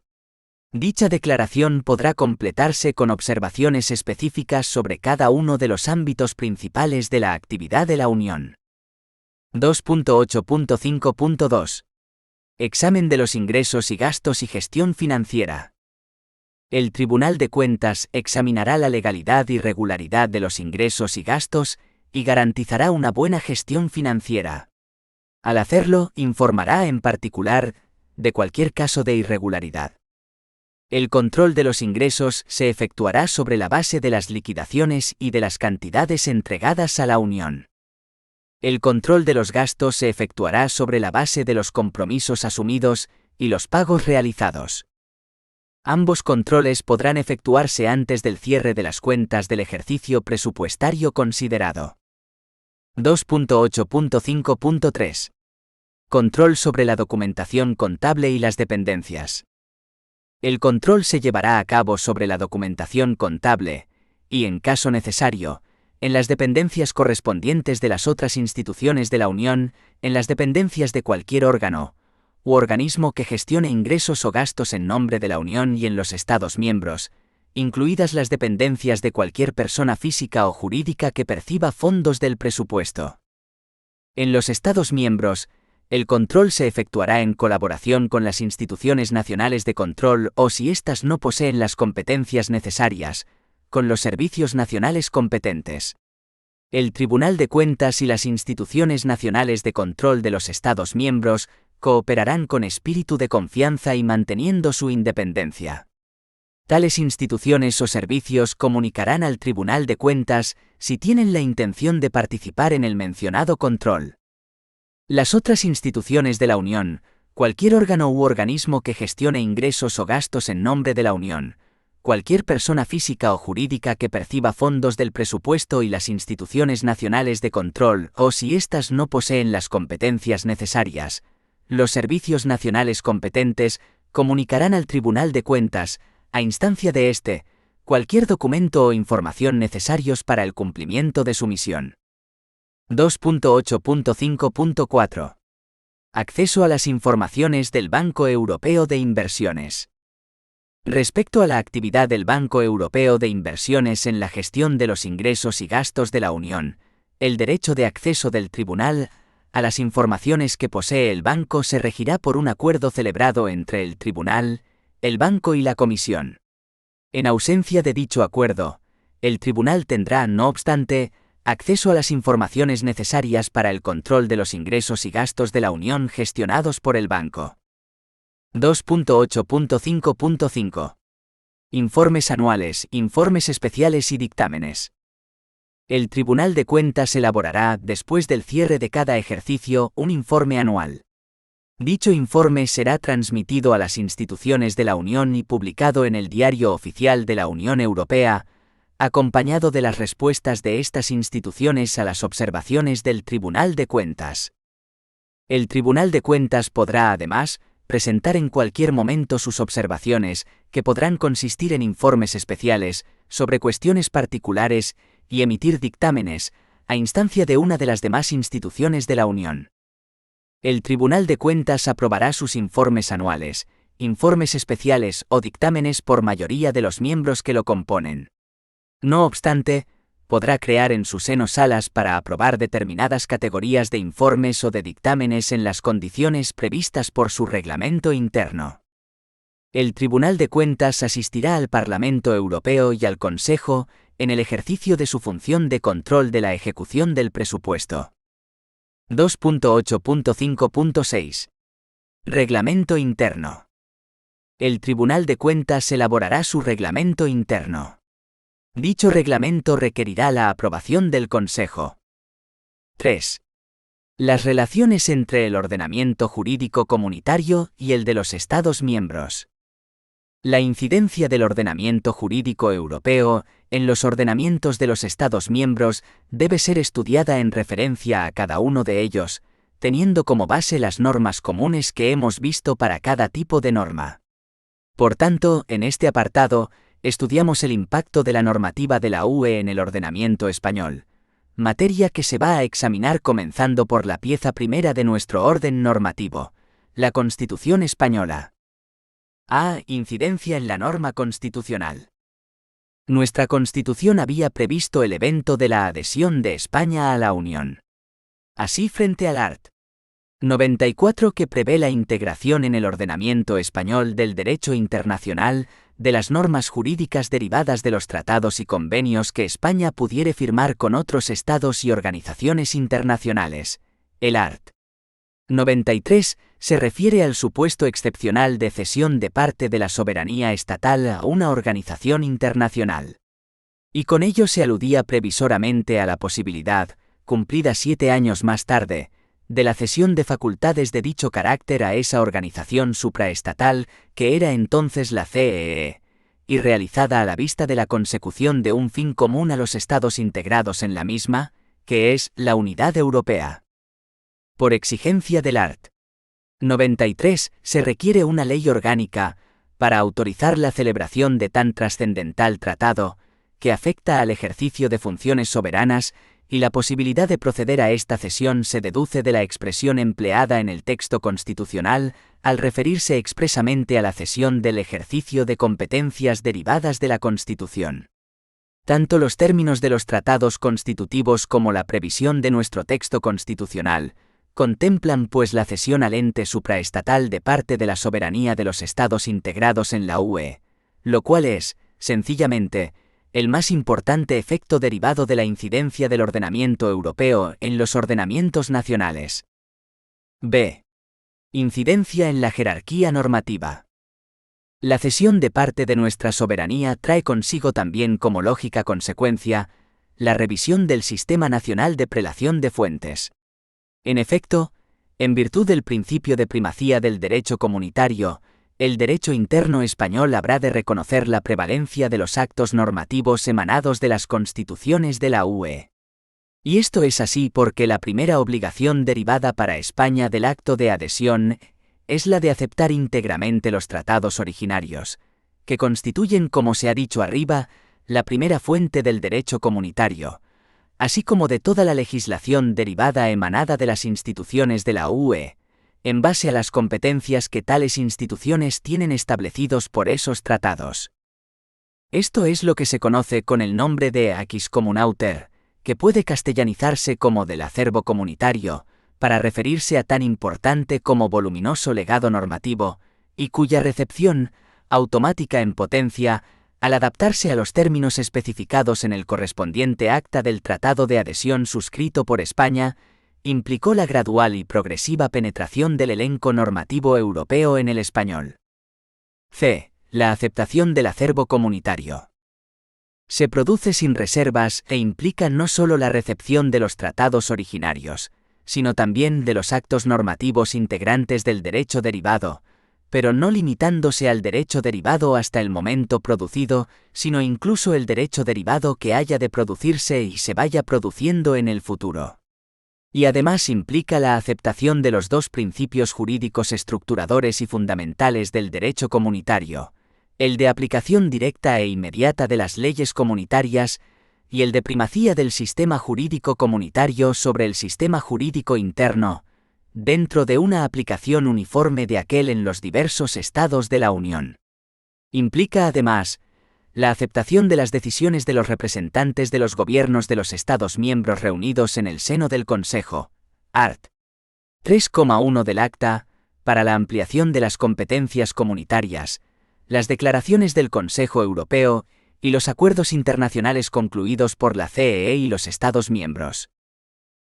Dicha declaración podrá completarse con observaciones específicas sobre cada uno de los ámbitos principales de la actividad de la Unión. 2.8.5.2. Examen de los ingresos y gastos y gestión financiera. El Tribunal de Cuentas examinará la legalidad y regularidad de los ingresos y gastos y garantizará una buena gestión financiera. Al hacerlo, informará en particular de cualquier caso de irregularidad. El control de los ingresos se efectuará sobre la base de las liquidaciones y de las cantidades entregadas a la Unión. El control de los gastos se efectuará sobre la base de los compromisos asumidos y los pagos realizados. Ambos controles podrán efectuarse antes del cierre de las cuentas del ejercicio presupuestario considerado. 2.8.5.3. Control sobre la documentación contable y las dependencias. El control se llevará a cabo sobre la documentación contable y, en caso necesario, en las dependencias correspondientes de las otras instituciones de la Unión, en las dependencias de cualquier órgano u organismo que gestione ingresos o gastos en nombre de la Unión y en los Estados miembros, incluidas las dependencias de cualquier persona física o jurídica que perciba fondos del presupuesto. En los Estados miembros, el control se efectuará en colaboración con las instituciones nacionales de control o, si éstas no poseen las competencias necesarias, con los servicios nacionales competentes. El Tribunal de Cuentas y las instituciones nacionales de control de los Estados miembros cooperarán con espíritu de confianza y manteniendo su independencia. Tales instituciones o servicios comunicarán al Tribunal de Cuentas si tienen la intención de participar en el mencionado control. Las otras instituciones de la Unión, cualquier órgano u organismo que gestione ingresos o gastos en nombre de la Unión, cualquier persona física o jurídica que perciba fondos del presupuesto y las instituciones nacionales de control o, si éstas no poseen las competencias necesarias, los servicios nacionales competentes comunicarán al Tribunal de Cuentas, a instancia de éste, cualquier documento o información necesarios para el cumplimiento de su misión. 2.8.5.4. Acceso a las informaciones del Banco Europeo de Inversiones. Respecto a la actividad del Banco Europeo de Inversiones en la gestión de los ingresos y gastos de la Unión, el derecho de acceso del Tribunal a las informaciones que posee el banco se regirá por un acuerdo celebrado entre el Tribunal, el banco y la Comisión. En ausencia de dicho acuerdo, el Tribunal tendrá, no obstante, acceso a las informaciones necesarias para el control de los ingresos y gastos de la Unión gestionados por el banco. 2.8.5.5. Informes anuales, informes especiales y dictámenes. El Tribunal de Cuentas elaborará, después del cierre de cada ejercicio, un informe anual. Dicho informe será transmitido a las instituciones de la Unión y publicado en el Diario Oficial de la Unión Europea, acompañado de las respuestas de estas instituciones a las observaciones del Tribunal de Cuentas. El Tribunal de Cuentas podrá, además, presentar en cualquier momento sus observaciones, que podrán consistir en informes especiales, sobre cuestiones particulares, y emitir dictámenes, a instancia de una de las demás instituciones de la Unión. El Tribunal de Cuentas aprobará sus informes anuales, informes especiales o dictámenes por mayoría de los miembros que lo componen. No obstante, podrá crear en su seno salas para aprobar determinadas categorías de informes o de dictámenes en las condiciones previstas por su reglamento interno. El Tribunal de Cuentas asistirá al Parlamento Europeo y al Consejo en el ejercicio de su función de control de la ejecución del presupuesto. 2.8.5.6. Reglamento interno. El Tribunal de Cuentas elaborará su reglamento interno. Dicho reglamento requerirá la aprobación del Consejo. 3. Las relaciones entre el ordenamiento jurídico comunitario y el de los Estados miembros. La incidencia del ordenamiento jurídico europeo en los ordenamientos de los Estados miembros debe ser estudiada en referencia a cada uno de ellos, teniendo como base las normas comunes que hemos visto para cada tipo de norma. Por tanto, en este apartado, estudiamos el impacto de la normativa de la UE en el ordenamiento español, materia que se va a examinar comenzando por la pieza primera de nuestro orden normativo, la Constitución española. A. Incidencia en la norma constitucional. Nuestra Constitución había previsto el evento de la adhesión de España a la Unión. Así, frente al art. 94 que prevé la integración en el ordenamiento español del derecho internacional, de las normas jurídicas derivadas de los tratados y convenios que España pudiere firmar con otros estados y organizaciones internacionales, el art. 93 se refiere al supuesto excepcional de cesión de parte de la soberanía estatal a una organización internacional. Y con ello se aludía previsoramente a la posibilidad, cumplida 7 años más tarde, de la cesión de facultades de dicho carácter a esa organización supraestatal, que era entonces la CEE, y realizada a la vista de la consecución de un fin común a los Estados integrados en la misma, que es la unidad europea. Por exigencia del art. 93, se requiere una ley orgánica para autorizar la celebración de tan trascendental tratado, que afecta al ejercicio de funciones soberanas, y la posibilidad de proceder a esta cesión se deduce de la expresión empleada en el texto constitucional al referirse expresamente a la cesión del ejercicio de competencias derivadas de la Constitución. Tanto los términos de los tratados constitutivos como la previsión de nuestro texto constitucional contemplan pues la cesión al ente supraestatal de parte de la soberanía de los Estados integrados en la UE, lo cual es, sencillamente, el más importante efecto derivado de la incidencia del ordenamiento europeo en los ordenamientos nacionales. B. Incidencia en la jerarquía normativa. La cesión de parte de nuestra soberanía trae consigo también como lógica consecuencia la revisión del sistema nacional de prelación de fuentes. En efecto, en virtud del principio de primacía del derecho comunitario, el derecho interno español habrá de reconocer la prevalencia de los actos normativos emanados de las constituciones de la UE. Y esto es así porque la primera obligación derivada para España del acto de adhesión es la de aceptar íntegramente los tratados originarios, que constituyen, como se ha dicho arriba, la primera fuente del derecho comunitario, así como de toda la legislación derivada emanada de las instituciones de la UE, en base a las competencias que tales instituciones tienen establecidos por esos tratados. Esto es lo que se conoce con el nombre de acquis communautaire, que puede castellanizarse como del acervo comunitario, para referirse a tan importante como voluminoso legado normativo, y cuya recepción, automática en potencia, al adaptarse a los términos especificados en el correspondiente acta del Tratado de Adhesión suscrito por España, implicó la gradual y progresiva penetración del elenco normativo europeo en el español. C. La aceptación del acervo comunitario. Se produce sin reservas e implica no solo la recepción de los tratados originarios, sino también de los actos normativos integrantes del derecho derivado, pero no limitándose al derecho derivado hasta el momento producido, sino incluso el derecho derivado que haya de producirse y se vaya produciendo en el futuro. Y además implica la aceptación de los dos principios jurídicos estructuradores y fundamentales del derecho comunitario, el de aplicación directa e inmediata de las leyes comunitarias y el de primacía del sistema jurídico comunitario sobre el sistema jurídico interno, dentro de una aplicación uniforme de aquel en los diversos estados de la Unión. Implica además la aceptación de las decisiones de los representantes de los gobiernos de los Estados miembros reunidos en el seno del Consejo, art. 3,1 del Acta, para la ampliación de las competencias comunitarias, las declaraciones del Consejo Europeo y los acuerdos internacionales concluidos por la CEE y los Estados miembros.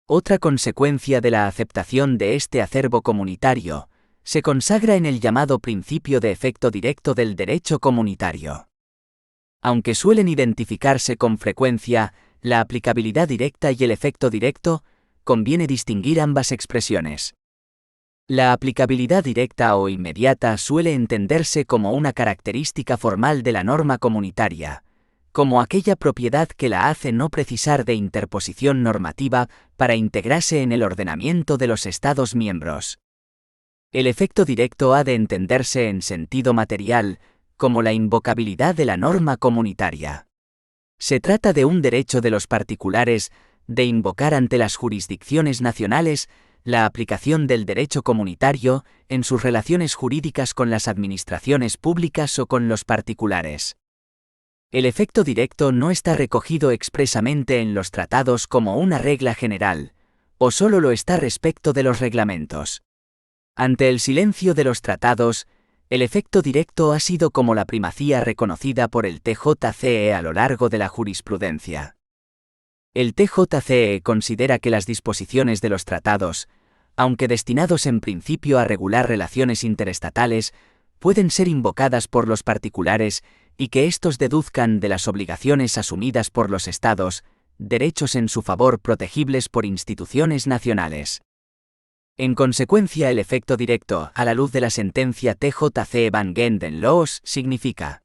Otra consecuencia de la aceptación de este acervo comunitario se consagra en el llamado principio de efecto directo del derecho comunitario. Aunque suelen identificarse con frecuencia la aplicabilidad directa y el efecto directo, conviene distinguir ambas expresiones. La aplicabilidad directa o inmediata suele entenderse como una característica formal de la norma comunitaria, como aquella propiedad que la hace no precisar de interposición normativa para integrarse en el ordenamiento de los Estados miembros. El efecto directo ha de entenderse en sentido material, como la invocabilidad de la norma comunitaria. Se trata de un derecho de los particulares de invocar ante las jurisdicciones nacionales la aplicación del derecho comunitario en sus relaciones jurídicas con las administraciones públicas o con los particulares. El efecto directo no está recogido expresamente en los tratados como una regla general, o solo lo está respecto de los reglamentos. Ante el silencio de los tratados, el efecto directo ha sido como la primacía reconocida por el TJCE a lo largo de la jurisprudencia. El TJCE considera que las disposiciones de los tratados, aunque destinados en principio a regular relaciones interestatales, pueden ser invocadas por los particulares y que éstos deduzcan de las obligaciones asumidas por los Estados, derechos en su favor protegibles por instituciones nacionales. En consecuencia, el efecto directo, a la luz de la sentencia TJC van Genden Laws, significa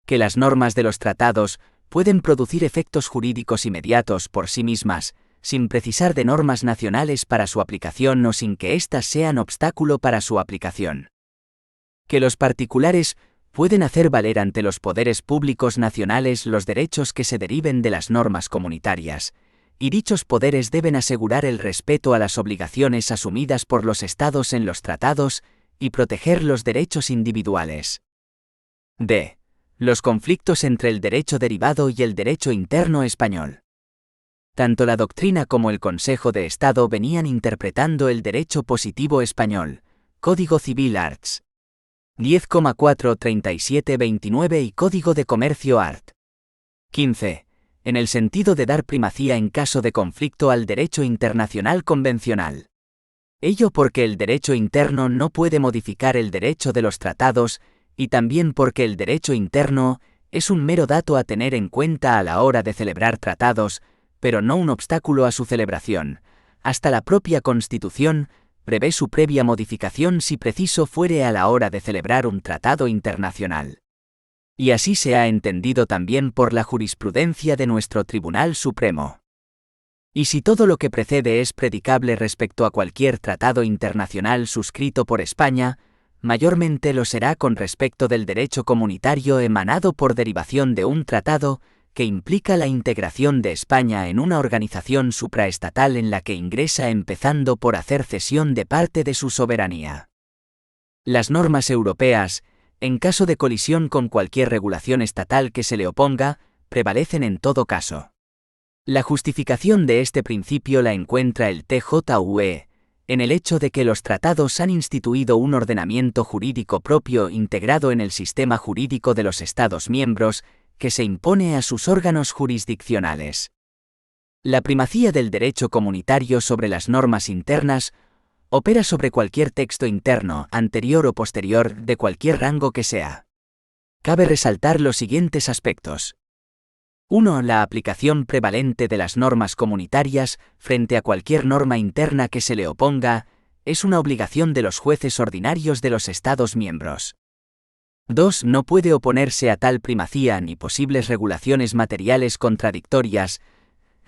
que las normas de los tratados pueden producir efectos jurídicos inmediatos por sí mismas, sin precisar de normas nacionales para su aplicación o sin que éstas sean obstáculo para su aplicación. Que los particulares pueden hacer valer ante los poderes públicos nacionales los derechos que se deriven de las normas comunitarias, y dichos poderes deben asegurar el respeto a las obligaciones asumidas por los Estados en los tratados y proteger los derechos individuales. D. Los conflictos entre el derecho derivado y el derecho interno español. Tanto la doctrina como el Consejo de Estado venían interpretando el derecho positivo español, Código Civil Arts. 10,43729 y Código de Comercio Art. 15. En el sentido de dar primacía en caso de conflicto al derecho internacional convencional. Ello porque el derecho interno no puede modificar el derecho de los tratados, y también porque el derecho interno es un mero dato a tener en cuenta a la hora de celebrar tratados, pero no un obstáculo a su celebración. Hasta la propia Constitución prevé su previa modificación si preciso fuere a la hora de celebrar un tratado internacional. Y así se ha entendido también por la jurisprudencia de nuestro Tribunal Supremo. Y si todo lo que precede es predicable respecto a cualquier tratado internacional suscrito por España, mayormente lo será con respecto del derecho comunitario emanado por derivación de un tratado que implica la integración de España en una organización supraestatal en la que ingresa empezando por hacer cesión de parte de su soberanía. Las normas europeas, en caso de colisión con cualquier regulación estatal que se le oponga, prevalecen en todo caso. La justificación de este principio la encuentra el TJUE, en el hecho de que los tratados han instituido un ordenamiento jurídico propio integrado en el sistema jurídico de los Estados miembros, que se impone a sus órganos jurisdiccionales. La primacía del derecho comunitario sobre las normas internas opera sobre cualquier texto interno, anterior o posterior, de cualquier rango que sea. Cabe resaltar los siguientes aspectos. 1. La aplicación prevalente de las normas comunitarias frente a cualquier norma interna que se le oponga es una obligación de los jueces ordinarios de los Estados miembros. 2. No puede oponerse a tal primacía ni posibles regulaciones materiales contradictorias,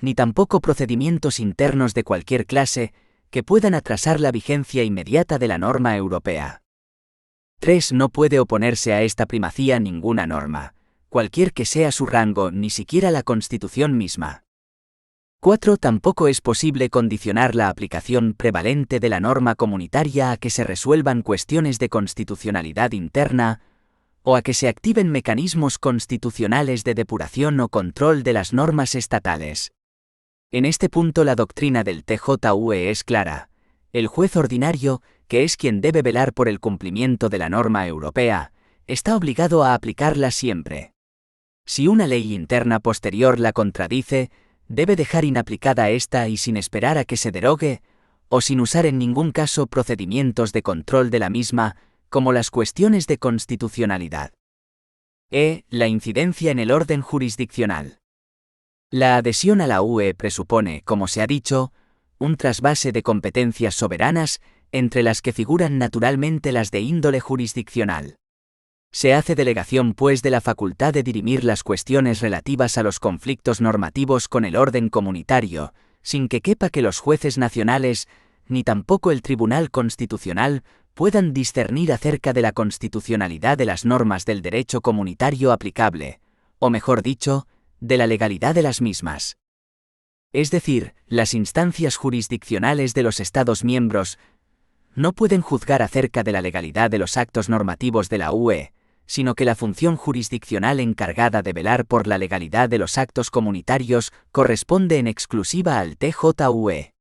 ni tampoco procedimientos internos de cualquier clase que puedan atrasar la vigencia inmediata de la norma europea. 3. No puede oponerse a esta primacía ninguna norma, cualquier que sea su rango, ni siquiera la Constitución misma. 4. Tampoco es posible condicionar la aplicación prevalente de la norma comunitaria a que se resuelvan cuestiones de constitucionalidad interna, o a que se activen mecanismos constitucionales de depuración o control de las normas estatales. En este punto la doctrina del TJUE es clara. El juez ordinario, que es quien debe velar por el cumplimiento de la norma europea, está obligado a aplicarla siempre. Si una ley interna posterior la contradice, debe dejar inaplicada esta y sin esperar a que se derogue, o sin usar en ningún caso procedimientos de control de la misma, como las cuestiones de constitucionalidad. La incidencia en el orden jurisdiccional. La adhesión a la UE presupone, como se ha dicho, un trasvase de competencias soberanas, entre las que figuran naturalmente las de índole jurisdiccional. Se hace delegación, pues, de la facultad de dirimir las cuestiones relativas a los conflictos normativos con el orden comunitario, sin que quepa que los jueces nacionales, ni tampoco el Tribunal Constitucional, puedan discernir acerca de la constitucionalidad de las normas del derecho comunitario aplicable, o mejor dicho, de la legalidad de las mismas. Es decir, las instancias jurisdiccionales de los Estados miembros no pueden juzgar acerca de la legalidad de los actos normativos de la UE, sino que la función jurisdiccional encargada de velar por la legalidad de los actos comunitarios corresponde en exclusiva al TJUE.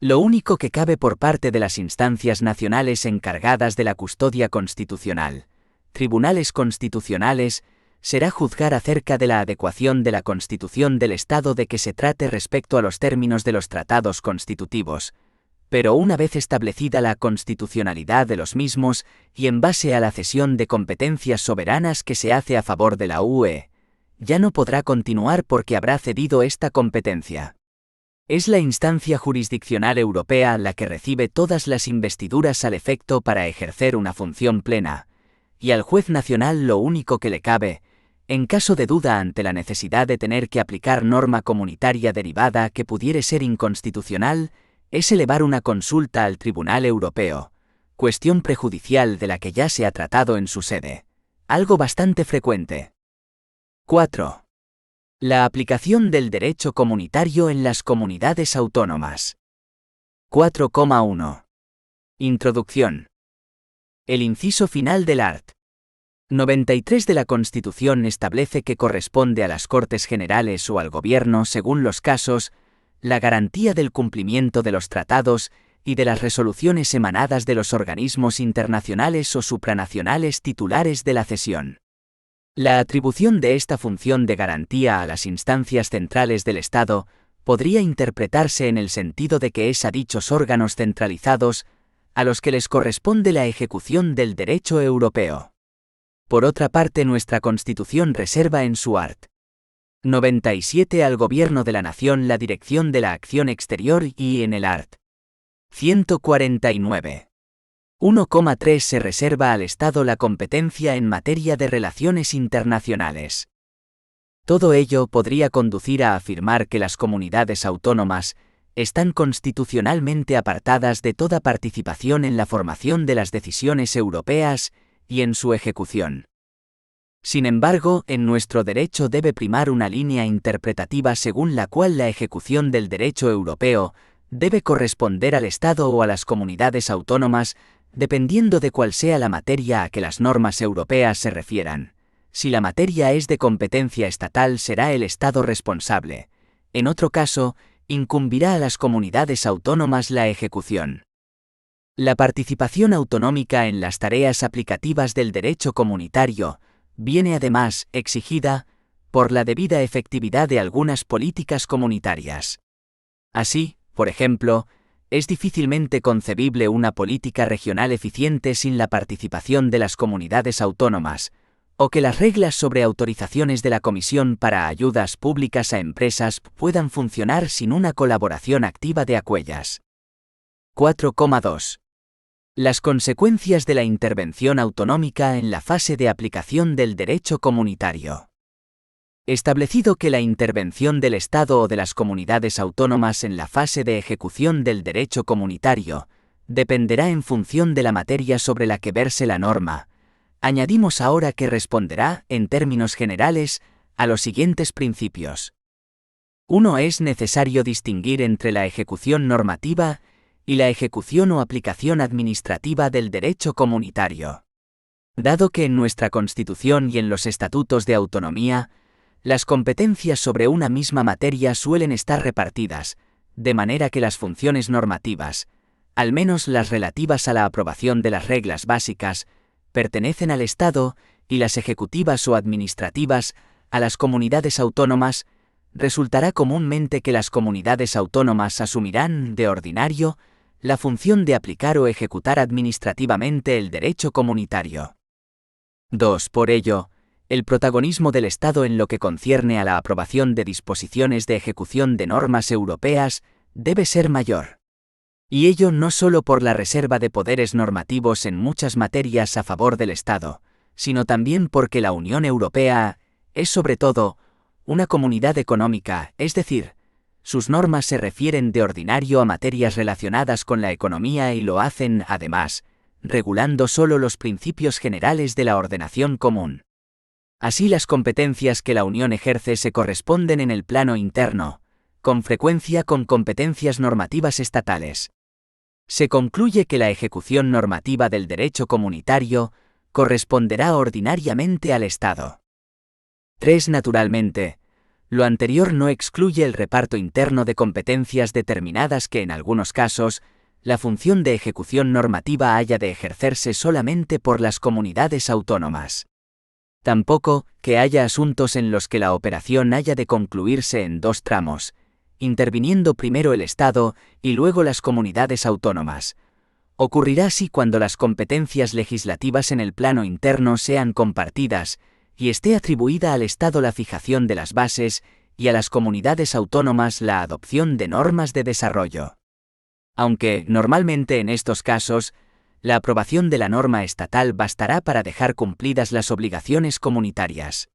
Lo único que cabe por parte de las instancias nacionales encargadas de la custodia constitucional, tribunales constitucionales, será juzgar acerca de la adecuación de la Constitución del Estado de que se trate respecto a los términos de los tratados constitutivos, pero una vez establecida la constitucionalidad de los mismos y en base a la cesión de competencias soberanas que se hace a favor de la UE, ya no podrá continuar porque habrá cedido esta competencia. Es la instancia jurisdiccional europea la que recibe todas las investiduras al efecto para ejercer una función plena, y al juez nacional lo único que le cabe, en caso de duda ante la necesidad de tener que aplicar norma comunitaria derivada que pudiere ser inconstitucional, es elevar una consulta al Tribunal Europeo, cuestión prejudicial de la que ya se ha tratado en su sede, algo bastante frecuente. 4. La aplicación del derecho comunitario en las comunidades autónomas. 4,1. Introducción. El inciso final del art. 93 de la Constitución establece que corresponde a las Cortes Generales o al Gobierno, según los casos, la garantía del cumplimiento de los tratados y de las resoluciones emanadas de los organismos internacionales o supranacionales titulares de la cesión. La atribución de esta función de garantía a las instancias centrales del Estado podría interpretarse en el sentido de que es a dichos órganos centralizados a los que les corresponde la ejecución del derecho europeo. Por otra parte, nuestra Constitución reserva en su art. 97 al Gobierno de la Nación la dirección de la acción exterior y en el art. 149. 1,3 se reserva al Estado la competencia en materia de relaciones internacionales. Todo ello podría conducir a afirmar que las comunidades autónomas están constitucionalmente apartadas de toda participación en la formación de las decisiones europeas y en su ejecución. Sin embargo, en nuestro derecho debe primar una línea interpretativa según la cual la ejecución del derecho europeo debe corresponder al Estado o a las comunidades autónomas, dependiendo de cuál sea la materia a que las normas europeas se refieran. Si la materia es de competencia estatal, será el Estado responsable. En otro caso, incumbirá a las comunidades autónomas la ejecución. La participación autonómica en las tareas aplicativas del derecho comunitario viene además exigida por la debida efectividad de algunas políticas comunitarias. Así, por ejemplo, es difícilmente concebible una política regional eficiente sin la participación de las comunidades autónomas, o que las reglas sobre autorizaciones de la Comisión para ayudas públicas a empresas puedan funcionar sin una colaboración activa de aquellas. 4,2. Las consecuencias de la intervención autonómica en la fase de aplicación del derecho comunitario. Establecido que la intervención del Estado o de las comunidades autónomas en la fase de ejecución del derecho comunitario dependerá en función de la materia sobre la que verse la norma, añadimos ahora que responderá, en términos generales, a los siguientes principios. 1. Es necesario distinguir entre la ejecución normativa y la ejecución o aplicación administrativa del derecho comunitario. Dado que en nuestra Constitución y en los estatutos de autonomía, las competencias sobre una misma materia suelen estar repartidas, de manera que las funciones normativas, al menos las relativas a la aprobación de las reglas básicas, pertenecen al Estado y las ejecutivas o administrativas a las comunidades autónomas, resultará comúnmente que las comunidades autónomas asumirán, de ordinario, la función de aplicar o ejecutar administrativamente el derecho comunitario. 2. Por ello, el protagonismo del Estado en lo que concierne a la aprobación de disposiciones de ejecución de normas europeas debe ser mayor. Y ello no solo por la reserva de poderes normativos en muchas materias a favor del Estado, sino también porque la Unión Europea es sobre todo una comunidad económica, es decir, sus normas se refieren de ordinario a materias relacionadas con la economía y lo hacen, además, regulando solo los principios generales de la ordenación común. Así, las competencias que la Unión ejerce se corresponden en el plano interno, con frecuencia con competencias normativas estatales. Se concluye que la ejecución normativa del derecho comunitario corresponderá ordinariamente al Estado. 3. Naturalmente, lo anterior no excluye el reparto interno de competencias determinadas que en algunos casos, la función de ejecución normativa haya de ejercerse solamente por las comunidades autónomas. Tampoco que haya asuntos en los que la operación haya de concluirse en dos tramos, interviniendo primero el Estado y luego las comunidades autónomas. Ocurrirá así cuando las competencias legislativas en el plano interno sean compartidas y esté atribuida al Estado la fijación de las bases y a las comunidades autónomas la adopción de normas de desarrollo. Aunque, normalmente en estos casos, la aprobación de la norma estatal bastará para dejar cumplidas las obligaciones comunitarias.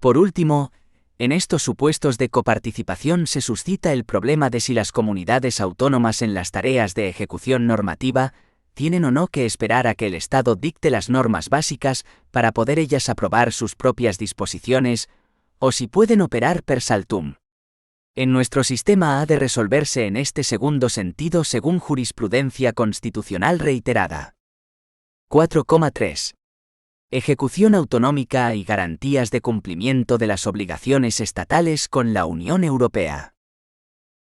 Por último, en estos supuestos de coparticipación se suscita el problema de si las comunidades autónomas en las tareas de ejecución normativa tienen o no que esperar a que el Estado dicte las normas básicas para poder ellas aprobar sus propias disposiciones, o si pueden operar per saltum. En nuestro sistema ha de resolverse en este segundo sentido según jurisprudencia constitucional reiterada. 4,3. Ejecución autonómica y garantías de cumplimiento de las obligaciones estatales con la Unión Europea.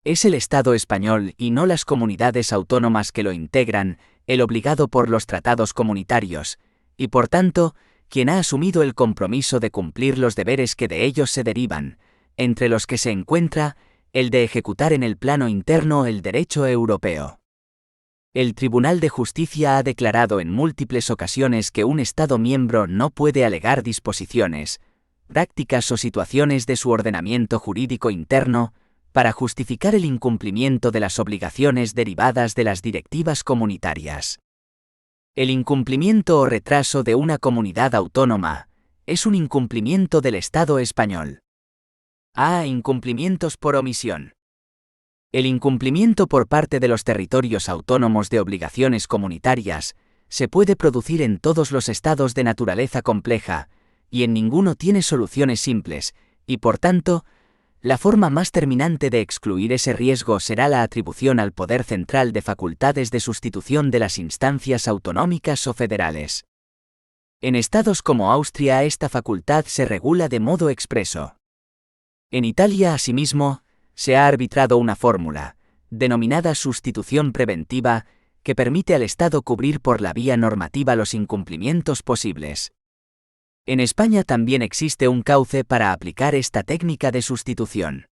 Es el Estado español y no las comunidades autónomas que lo integran, el obligado por los tratados comunitarios, y por tanto, quien ha asumido el compromiso de cumplir los deberes que de ellos se derivan, entre los que se encuentra el de ejecutar en el plano interno el derecho europeo. El Tribunal de Justicia ha declarado en múltiples ocasiones que un Estado miembro no puede alegar disposiciones, prácticas o situaciones de su ordenamiento jurídico interno para justificar el incumplimiento de las obligaciones derivadas de las directivas comunitarias. El incumplimiento o retraso de una comunidad autónoma es un incumplimiento del Estado español. A. Incumplimientos por omisión. El incumplimiento por parte de los territorios autónomos de obligaciones comunitarias se puede producir en todos los estados de naturaleza compleja, y en ninguno tiene soluciones simples, y por tanto, la forma más terminante de excluir ese riesgo será la atribución al poder central de facultades de sustitución de las instancias autonómicas o federales. En estados como Austria esta facultad se regula de modo expreso. En Italia, asimismo, se ha arbitrado una fórmula, denominada sustitución preventiva, que permite al Estado cubrir por la vía normativa los incumplimientos posibles. En España también existe un cauce para aplicar esta técnica de sustitución.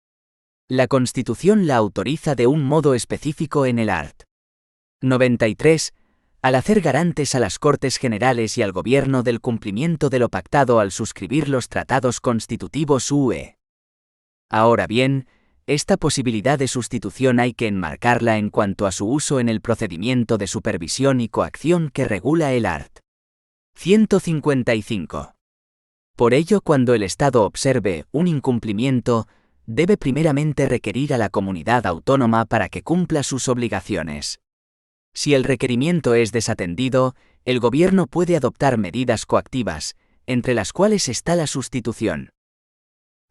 La Constitución la autoriza de un modo específico en el art. 93, al hacer garantes a las Cortes Generales y al Gobierno del cumplimiento de lo pactado al suscribir los tratados constitutivos UE. Ahora bien, esta posibilidad de sustitución hay que enmarcarla en cuanto a su uso en el procedimiento de supervisión y coacción que regula el art. 155. Por ello, cuando el Estado observe un incumplimiento, debe primeramente requerir a la comunidad autónoma para que cumpla sus obligaciones. Si el requerimiento es desatendido, el Gobierno puede adoptar medidas coactivas, entre las cuales está la sustitución.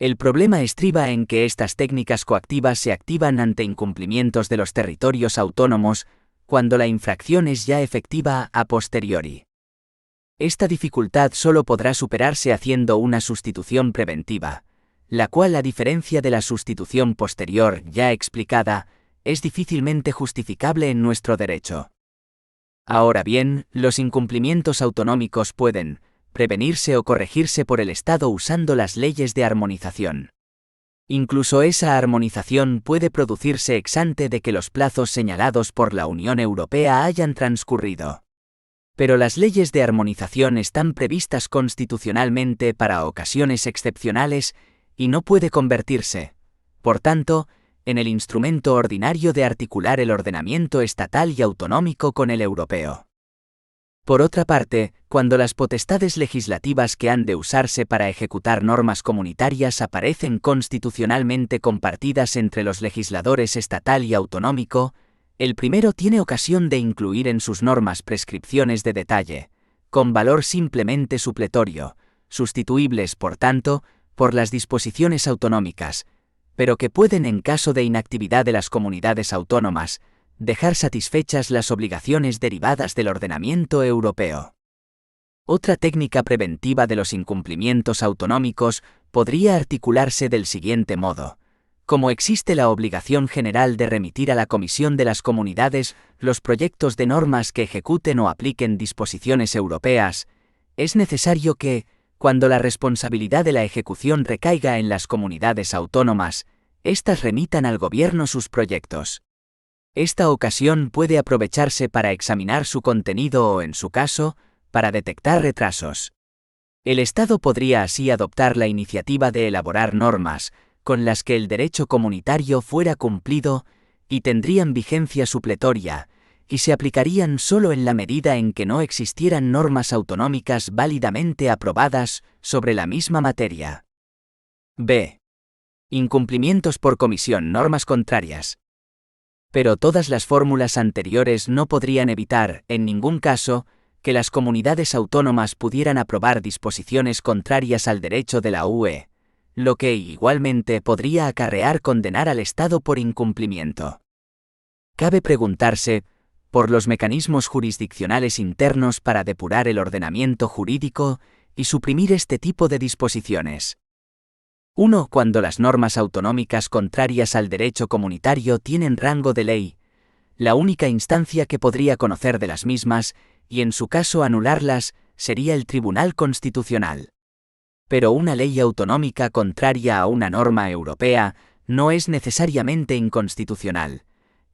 El problema estriba en que estas técnicas coactivas se activan ante incumplimientos de los territorios autónomos, cuando la infracción es ya efectiva a posteriori. Esta dificultad solo podrá superarse haciendo una sustitución preventiva, la cual, a diferencia de la sustitución posterior ya explicada, es difícilmente justificable en nuestro derecho. Ahora bien, los incumplimientos autonómicos pueden prevenirse o corregirse por el Estado usando las leyes de armonización. Incluso esa armonización puede producirse ex ante de que los plazos señalados por la Unión Europea hayan transcurrido. Pero las leyes de armonización están previstas constitucionalmente para ocasiones excepcionales y no puede convertirse, por tanto, en el instrumento ordinario de articular el ordenamiento estatal y autonómico con el europeo. Por otra parte, cuando las potestades legislativas que han de usarse para ejecutar normas comunitarias aparecen constitucionalmente compartidas entre los legisladores estatal y autonómico, el primero tiene ocasión de incluir en sus normas prescripciones de detalle, con valor simplemente supletorio, sustituibles, por tanto, por las disposiciones autonómicas, pero que pueden, en caso de inactividad de las comunidades autónomas, dejar satisfechas las obligaciones derivadas del ordenamiento europeo. Otra técnica preventiva de los incumplimientos autonómicos podría articularse del siguiente modo. Como existe la obligación general de remitir a la Comisión de las Comunidades los proyectos de normas que ejecuten o apliquen disposiciones europeas, es necesario que, cuando la responsabilidad de la ejecución recaiga en las comunidades autónomas, éstas remitan al Gobierno sus proyectos. Esta ocasión puede aprovecharse para examinar su contenido o, en su caso, para detectar retrasos. El Estado podría así adoptar la iniciativa de elaborar normas, con las que el derecho comunitario fuera cumplido y tendrían vigencia supletoria, y se aplicarían solo en la medida en que no existieran normas autonómicas válidamente aprobadas sobre la misma materia. B. Incumplimientos por comisión, normas contrarias. Pero todas las fórmulas anteriores no podrían evitar, en ningún caso, que las comunidades autónomas pudieran aprobar disposiciones contrarias al derecho de la UE, lo que igualmente podría acarrear condenar al Estado por incumplimiento. Cabe preguntarse por los mecanismos jurisdiccionales internos para depurar el ordenamiento jurídico y suprimir este tipo de disposiciones. 1. Cuando las normas autonómicas contrarias al derecho comunitario tienen rango de ley, la única instancia que podría conocer de las mismas, y en su caso anularlas, sería el Tribunal Constitucional. Pero una ley autonómica contraria a una norma europea no es necesariamente inconstitucional.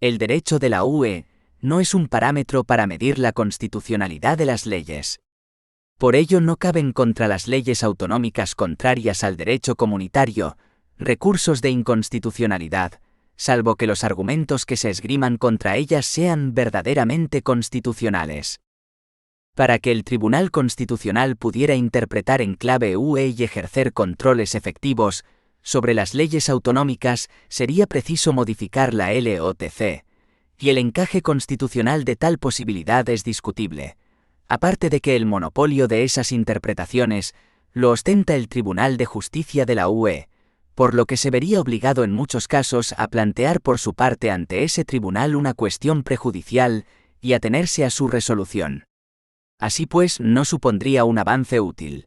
El derecho de la UE no es un parámetro para medir la constitucionalidad de las leyes. Por ello no caben contra las leyes autonómicas contrarias al derecho comunitario recursos de inconstitucionalidad, salvo que los argumentos que se esgriman contra ellas sean verdaderamente constitucionales. Para que el Tribunal Constitucional pudiera interpretar en clave UE y ejercer controles efectivos sobre las leyes autonómicas, sería preciso modificar la LOTC, y el encaje constitucional de tal posibilidad es discutible, aparte de que el monopolio de esas interpretaciones lo ostenta el Tribunal de Justicia de la UE, por lo que se vería obligado en muchos casos a plantear por su parte ante ese tribunal una cuestión prejudicial y atenerse a su resolución. Así pues, no supondría un avance útil.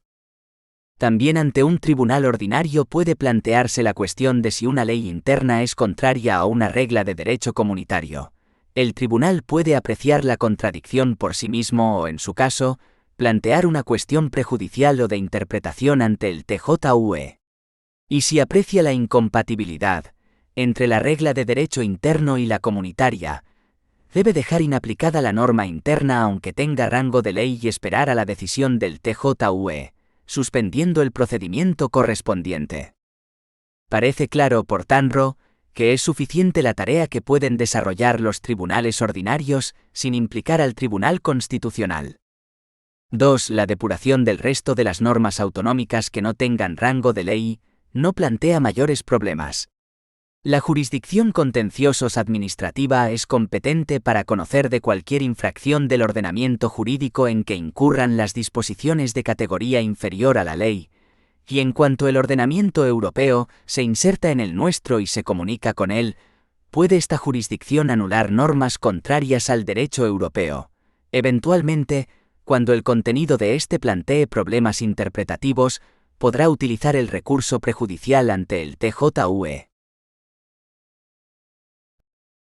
También ante un tribunal ordinario puede plantearse la cuestión de si una ley interna es contraria a una regla de derecho comunitario. El tribunal puede apreciar la contradicción por sí mismo o, en su caso, plantear una cuestión prejudicial o de interpretación ante el TJUE. Y si aprecia la incompatibilidad entre la regla de derecho interno y la comunitaria, debe dejar inaplicada la norma interna aunque tenga rango de ley y esperar a la decisión del TJUE, suspendiendo el procedimiento correspondiente. Parece claro, por tanto, que es suficiente la tarea que pueden desarrollar los tribunales ordinarios sin implicar al Tribunal Constitucional. 2. La depuración del resto de las normas autonómicas que no tengan rango de ley no plantea mayores problemas. La jurisdicción contenciosos administrativa es competente para conocer de cualquier infracción del ordenamiento jurídico en que incurran las disposiciones de categoría inferior a la ley, y en cuanto el ordenamiento europeo se inserta en el nuestro y se comunica con él, puede esta jurisdicción anular normas contrarias al derecho europeo, eventualmente, cuando el contenido de este plantee problemas interpretativos, podrá utilizar el recurso prejudicial ante el TJUE.